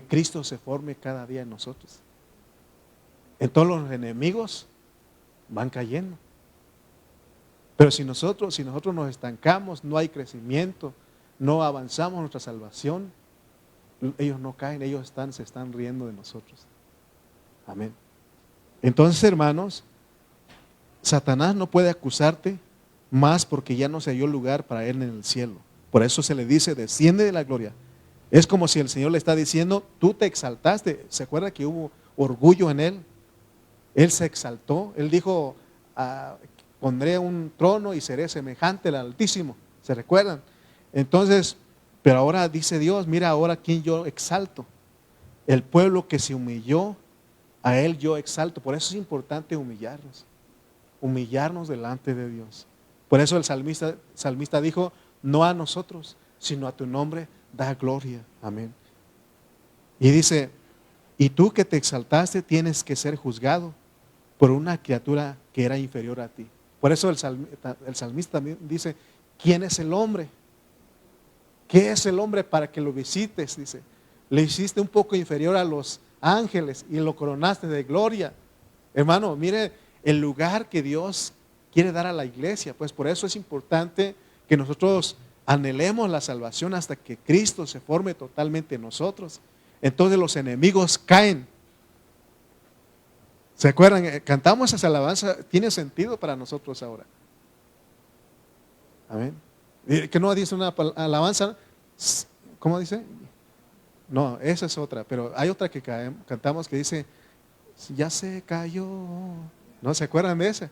Cristo se forme cada día en nosotros. En todos los enemigos van cayendo. Pero si nosotros nos estancamos, no hay crecimiento, no avanzamos en nuestra salvación, ellos no caen, ellos se están riendo de nosotros. Amén. Entonces, hermanos, Satanás no puede acusarte más, porque ya no se halló lugar para él en el cielo. Por eso se le dice: desciende de la gloria. Es como si el Señor le está diciendo: tú te exaltaste. ¿Se acuerda que hubo orgullo en él? Él se exaltó. Él dijo: pondré un trono y seré semejante al Altísimo. ¿Se recuerdan? Entonces, pero ahora dice Dios, mira ahora quién yo exalto. El pueblo que se humilló, a él yo exalto. Por eso es importante humillarnos delante de Dios. Por eso el salmista dijo, no a nosotros, sino a tu nombre da gloria. Amén. Y dice, y tú que te exaltaste tienes que ser juzgado por una criatura que era inferior a ti. Por eso el salmista también dice, ¿quién es el hombre? ¿Qué es el hombre para que lo visites? Dice, le hiciste un poco inferior a los ángeles y lo coronaste de gloria. Hermano, mire el lugar que Dios quiere dar a la iglesia. Pues por eso es importante que nosotros anhelemos la salvación hasta que Cristo se forme totalmente en nosotros. Entonces los enemigos caen. ¿Se acuerdan? Cantamos esa alabanza, tiene sentido para nosotros ahora. Amén. Que no dice una alabanza, ¿cómo dice? No, esa es otra, pero hay otra que cantamos que dice, ya se cayó. ¿No se acuerdan de esa?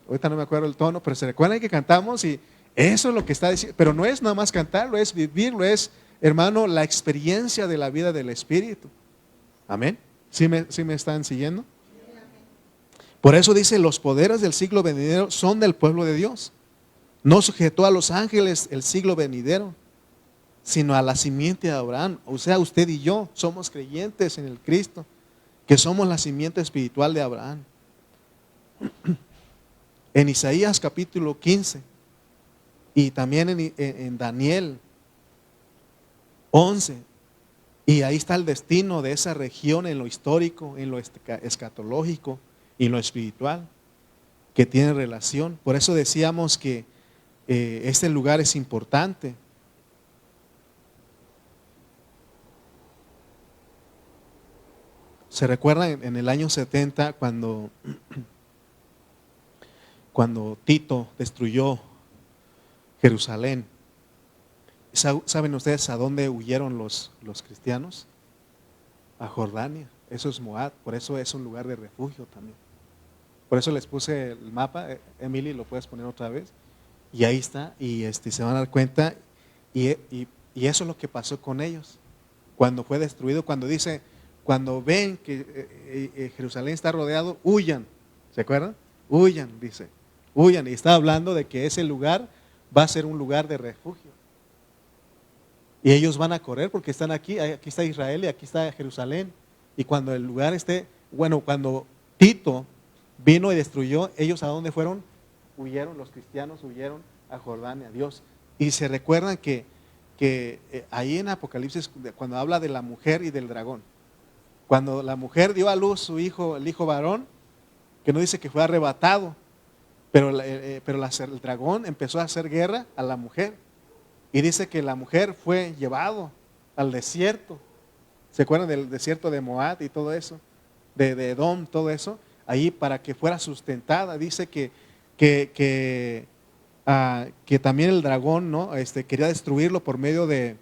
Ahorita no me acuerdo el tono, pero se recuerdan que cantamos y eso es lo que está diciendo. Pero no es nada más cantarlo, es vivirlo, es, hermano, la experiencia de la vida del Espíritu. Amén. ¿Sí me están siguiendo? Por eso dice, los poderes del siglo venidero son del pueblo de Dios. No sujetó a los ángeles el siglo venidero, sino a la simiente de Abraham. O sea, usted y yo somos creyentes en el Cristo, que somos la simiente espiritual de Abraham. En Isaías capítulo 15 y también en Daniel 11, y ahí está el destino de esa región en lo histórico, en lo escatológico y en lo espiritual, que tiene relación. Por eso decíamos que este lugar es importante. ¿Se recuerdan en el año 70 cuando Tito destruyó Jerusalén? ¿Saben ustedes a dónde huyeron los cristianos? A Jordania. Eso es Moab, por eso es un lugar de refugio también. Por eso les puse el mapa. Emily, lo puedes poner otra vez. Y ahí está, y se van a dar cuenta, y eso es lo que pasó con ellos. Cuando fue destruido, cuando ven que Jerusalén está rodeado, huyan. ¿Se acuerdan? Huyan, dice. Huyan, y está hablando de que ese lugar va a ser un lugar de refugio. Y ellos van a correr porque están aquí está Israel y aquí está Jerusalén. Y cuando el lugar cuando Tito vino y destruyó, ellos ¿a dónde fueron? Huyeron, los cristianos huyeron a Jordania, a Dios. Y se recuerdan que ahí en Apocalipsis, cuando habla de la mujer y del dragón, cuando la mujer dio a luz su hijo, el hijo varón, que no dice que fue arrebatado, pero el dragón empezó a hacer guerra a la mujer. Y dice que la mujer fue llevado al desierto. ¿Se acuerdan del desierto de Moab y todo eso? De Edom, todo eso. Ahí para que fuera sustentada. Dice que también el dragón, ¿no? Quería destruirlo por medio de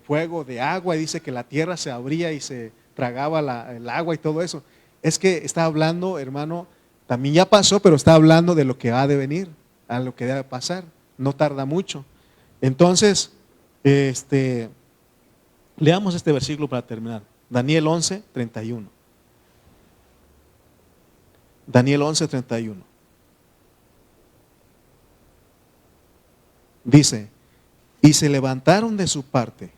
fuego, de agua. Y dice que la tierra se abría y se tragaba el agua y todo eso. Es que está hablando, hermano, también ya pasó, pero está hablando de lo que ha de venir, a lo que debe pasar. No tarda mucho. Entonces, leamos este versículo para terminar. Daniel 11, 31. Daniel 11, 31. Dice, y se levantaron de su parte.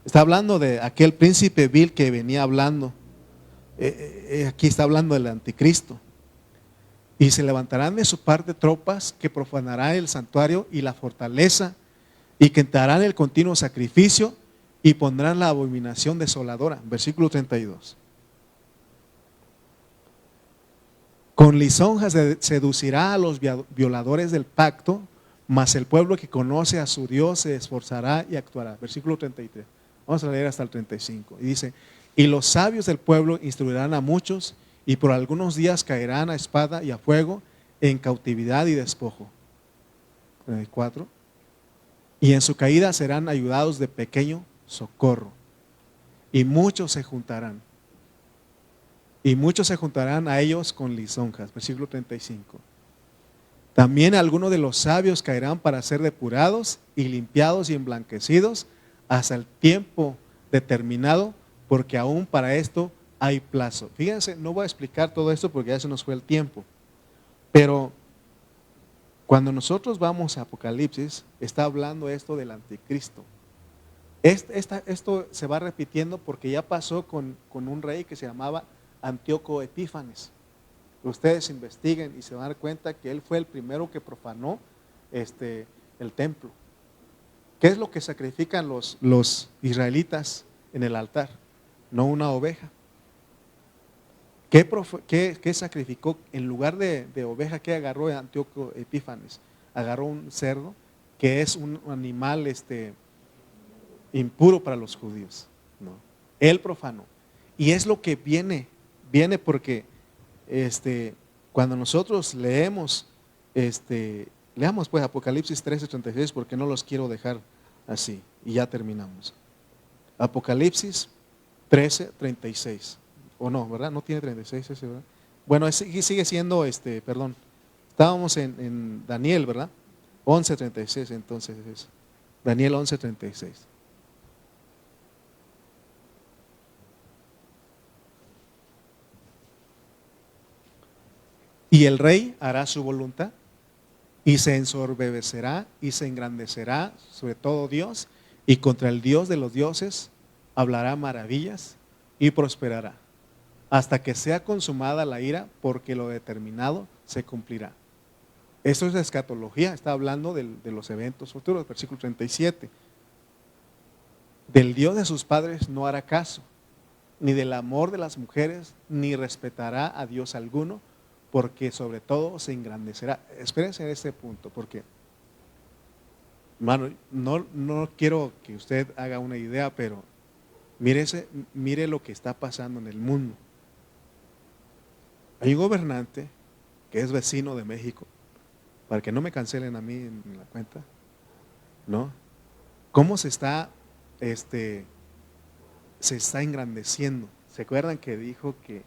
Está hablando de aquel príncipe vil que venía hablando. Aquí está hablando del anticristo. Y se levantarán de su parte tropas que profanarán el santuario y la fortaleza, y que entrarán el continuo sacrificio y pondrán la abominación desoladora. Versículo 32. Con lisonjas seducirá a los violadores del pacto, mas el pueblo que conoce a su Dios se esforzará y actuará. Versículo 33. Vamos a leer hasta el 35. Y dice, y los sabios del pueblo instruirán a muchos, y por algunos días caerán a espada y a fuego, en cautividad y despojo. 34. Y en su caída serán ayudados de pequeño socorro. Y muchos se juntarán. Y muchos se juntarán a ellos con lisonjas. Versículo 35. También algunos de los sabios caerán para ser depurados y limpiados y emblanquecidos hasta el tiempo determinado, porque aún para esto hay plazo. Fíjense, no voy a explicar todo esto porque ya se nos fue el tiempo, pero cuando nosotros vamos a Apocalipsis, está hablando esto del anticristo. Esto se va repitiendo porque ya pasó con un rey que se llamaba Antíoco Epífanes. Ustedes investiguen y se van a dar cuenta que él fue el primero que profanó el templo. ¿Qué es lo que sacrifican los israelitas en el altar? No una oveja. ¿Qué sacrificó? En lugar de oveja, ¿qué agarró Antíoco Epífanes? Agarró un cerdo, que es un animal impuro para los judíos. ¿No? Él profanó. Y es lo que viene porque cuando nosotros leamos, leamos pues Apocalipsis 13:36, porque no los quiero dejar así, y ya terminamos. Apocalipsis 13:36, o no, ¿verdad? No tiene 36 ese, ¿verdad? Bueno, sigue siendo, perdón, estábamos en Daniel, ¿verdad? 11:36, entonces es Daniel 11:36. Y el rey hará su voluntad y se ensorbecerá y se engrandecerá sobre todo Dios, y contra el Dios de los dioses hablará maravillas y prosperará hasta que sea consumada la ira, porque lo determinado se cumplirá. Esto es la escatología, está hablando de los eventos futuros, versículo 37. Del Dios de sus padres no hará caso, ni del amor de las mujeres, ni respetará a Dios alguno, porque sobre todo se engrandecerá. Espérense en este punto, porque, hermano, no quiero que usted haga una idea, pero mire lo que está pasando en el mundo. Hay un gobernante que es vecino de México, para que no me cancelen a mí en la cuenta, ¿no? ¿Cómo se está engrandeciendo? ¿Se acuerdan que dijo que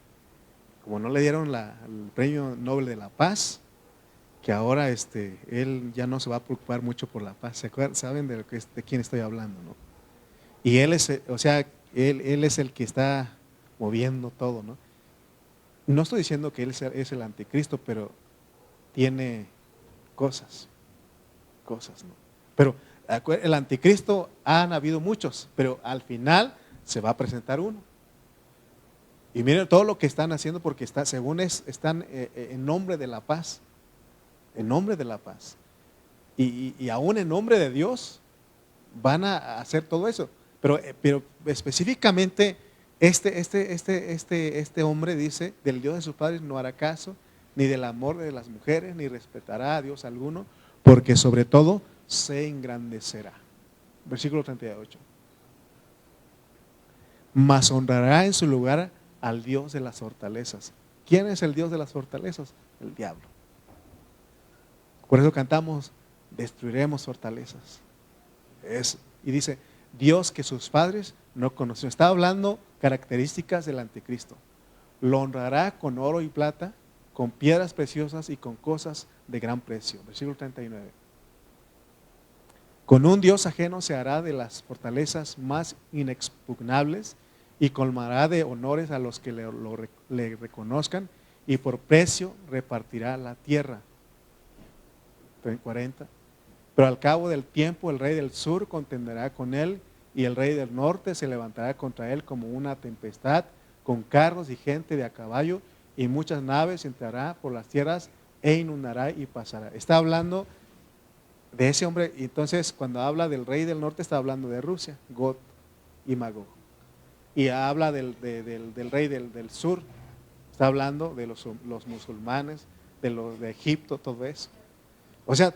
como no le dieron el premio Nobel de la Paz, que ahora él ya no se va a preocupar mucho por la paz? ¿Se acuerdan? ¿Saben de quién estoy hablando, no? Y él es, o sea, él es el que está moviendo todo, ¿no? No estoy diciendo que él es el anticristo, pero tiene cosas, ¿no? Pero el anticristo han habido muchos, pero al final se va a presentar uno. Y miren todo lo que están haciendo, porque están en nombre de la paz, en nombre de la paz. Y aún en nombre de Dios van a hacer todo eso. Pero específicamente este hombre dice: del Dios de sus padres no hará caso, ni del amor de las mujeres, ni respetará a Dios alguno, porque sobre todo se engrandecerá. Versículo 38. Mas honrará en su lugar al Dios de las fortalezas. ¿Quién es el Dios de las fortalezas? El diablo. Por eso cantamos: destruiremos fortalezas. Y dice: Dios que sus padres no conocieron. Está hablando características del anticristo. Lo honrará con oro y plata, con piedras preciosas y con cosas de gran precio. Versículo 39. Con un Dios ajeno se hará de las fortalezas más inexpugnables, y colmará de honores a los que le reconozcan, y por precio repartirá la tierra. 40. Pero al cabo del tiempo el rey del sur contenderá con él, y el rey del norte se levantará contra él como una tempestad, con carros y gente de a caballo, y muchas naves entrará por las tierras e inundará y pasará. Está hablando de ese hombre. Y entonces cuando habla del rey del norte está hablando de Rusia, Gog y Magog. Y habla del rey del sur, está hablando de los musulmanes, de Egipto, todo eso. O sea,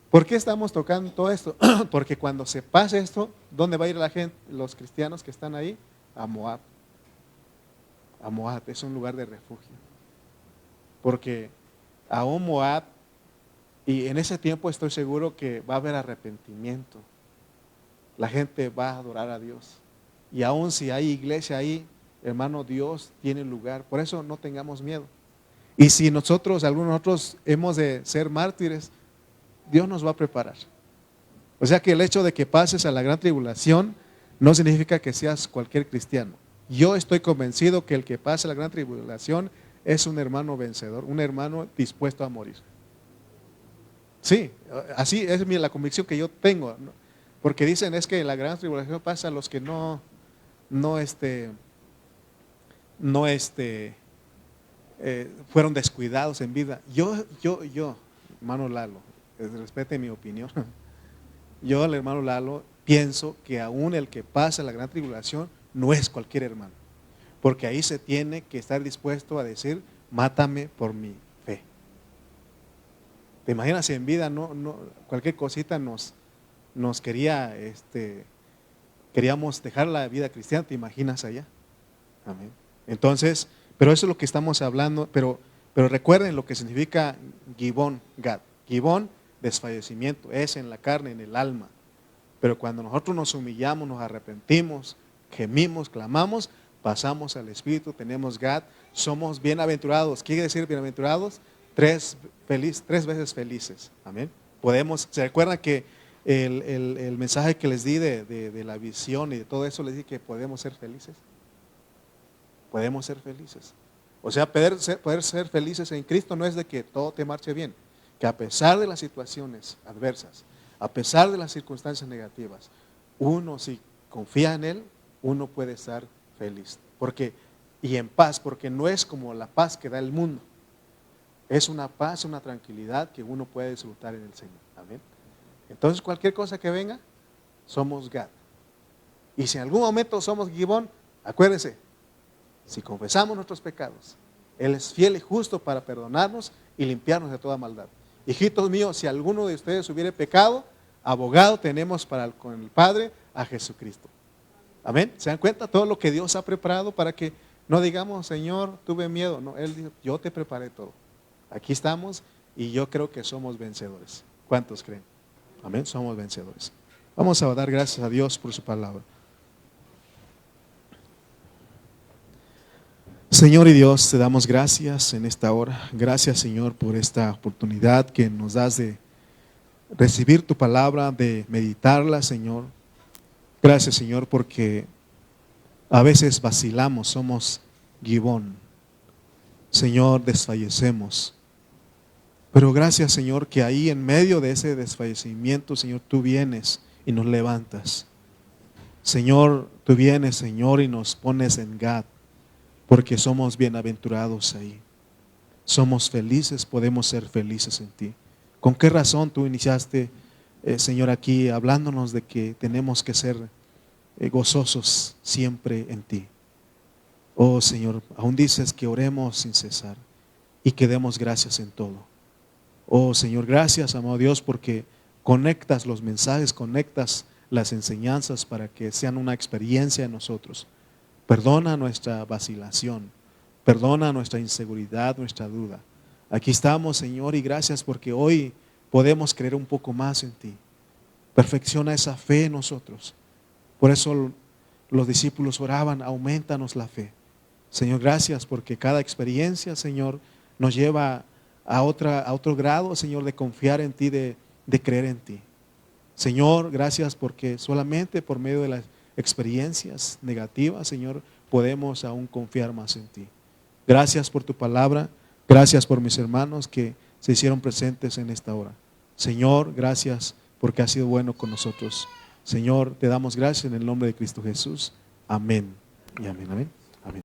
¿por qué estamos tocando todo esto? Porque cuando se pase esto, ¿dónde va a ir la gente, los cristianos que están ahí? A Moab. A Moab, es un lugar de refugio. Porque aún Moab, y en ese tiempo estoy seguro que va a haber arrepentimiento. La gente va a adorar a Dios. Y aún si hay iglesia ahí, hermano, Dios tiene lugar. Por eso no tengamos miedo. Y si nosotros, algunos de nosotros, hemos de ser mártires, Dios nos va a preparar. O sea que el hecho de que pases a la gran tribulación no significa que seas cualquier cristiano. Yo estoy convencido que el que pasa la gran tribulación es un hermano vencedor, un hermano dispuesto a morir. Sí, así es la convicción que yo tengo, ¿no? Porque dicen es que la gran tribulación pasa a los que no fueron descuidados en vida. Yo, hermano Lalo, respete mi opinión. Yo, el hermano Lalo, pienso que aún el que pasa la gran tribulación no es cualquier hermano. Porque ahí se tiene que estar dispuesto a decir, mátame por mi fe. ¿Te imaginas si en vida cualquier cosita nos queríamos dejar la vida cristiana? ¿Te imaginas allá? Amén. Entonces, pero eso es lo que estamos hablando, pero recuerden lo que significa Gibón, Gad. Gibón, desfallecimiento, es en la carne, en el alma. Pero cuando nosotros nos humillamos, nos arrepentimos, gemimos, clamamos, pasamos al Espíritu, tenemos Gad, somos bienaventurados. ¿Qué quiere decir bienaventurados? Tres veces felices. Amén. ¿Se recuerdan que el mensaje que les di de la visión y de todo eso, les dije que podemos ser felices? Podemos ser felices. O sea, poder ser felices en Cristo no es de que todo te marche bien, que a pesar de las situaciones adversas, a pesar de las circunstancias negativas, uno si confía en Él, uno puede estar feliz. Y en paz, porque no es como la paz que da el mundo. Es una paz, una tranquilidad que uno puede disfrutar en el Señor. Amén. Entonces cualquier cosa que venga, somos Gad. Y si en algún momento somos Gibón, acuérdense, si confesamos nuestros pecados, Él es fiel y justo para perdonarnos y limpiarnos de toda maldad. Hijitos míos, si alguno de ustedes hubiere pecado, abogado tenemos con el Padre a Jesucristo. Amén. ¿Se dan cuenta todo lo que Dios ha preparado para que no digamos, Señor, tuve miedo? No, Él dijo, yo te preparé todo. Aquí estamos y yo creo que somos vencedores. ¿Cuántos creen? Amén, somos vencedores. Vamos a dar gracias a Dios por su palabra. Señor y Dios, te damos gracias en esta hora. Gracias, Señor, por esta oportunidad que nos das de recibir tu palabra, de meditarla, Señor. Gracias, Señor, porque a veces vacilamos, somos Gibón. Señor, desfallecemos. Pero gracias, Señor, que ahí en medio de ese desfallecimiento, Señor, tú vienes y nos levantas. Señor, tú vienes, Señor, y nos pones en Gad, porque somos bienaventurados ahí. Somos felices, podemos ser felices en ti. ¿Con qué razón tú iniciaste, Señor, aquí hablándonos de que tenemos que ser gozosos siempre en ti? Oh, Señor, aún dices que oremos sin cesar y que demos gracias en todo. Oh, Señor, gracias, amado Dios, porque conectas los mensajes, conectas las enseñanzas para que sean una experiencia en nosotros. Perdona nuestra vacilación, perdona nuestra inseguridad, nuestra duda. Aquí estamos, Señor, y gracias porque hoy podemos creer un poco más en ti. Perfecciona esa fe en nosotros. Por eso los discípulos oraban, aumentanos la fe. Señor, gracias porque cada experiencia, Señor, nos lleva a otro grado, Señor, de confiar en ti, de creer en ti. Señor, gracias porque solamente por medio de las experiencias negativas, Señor, podemos aún confiar más en ti. Gracias por tu palabra, gracias por mis hermanos que se hicieron presentes en esta hora. Señor, gracias porque has sido bueno con nosotros. Señor, te damos gracias en el nombre de Cristo Jesús. Amén y amén, amén.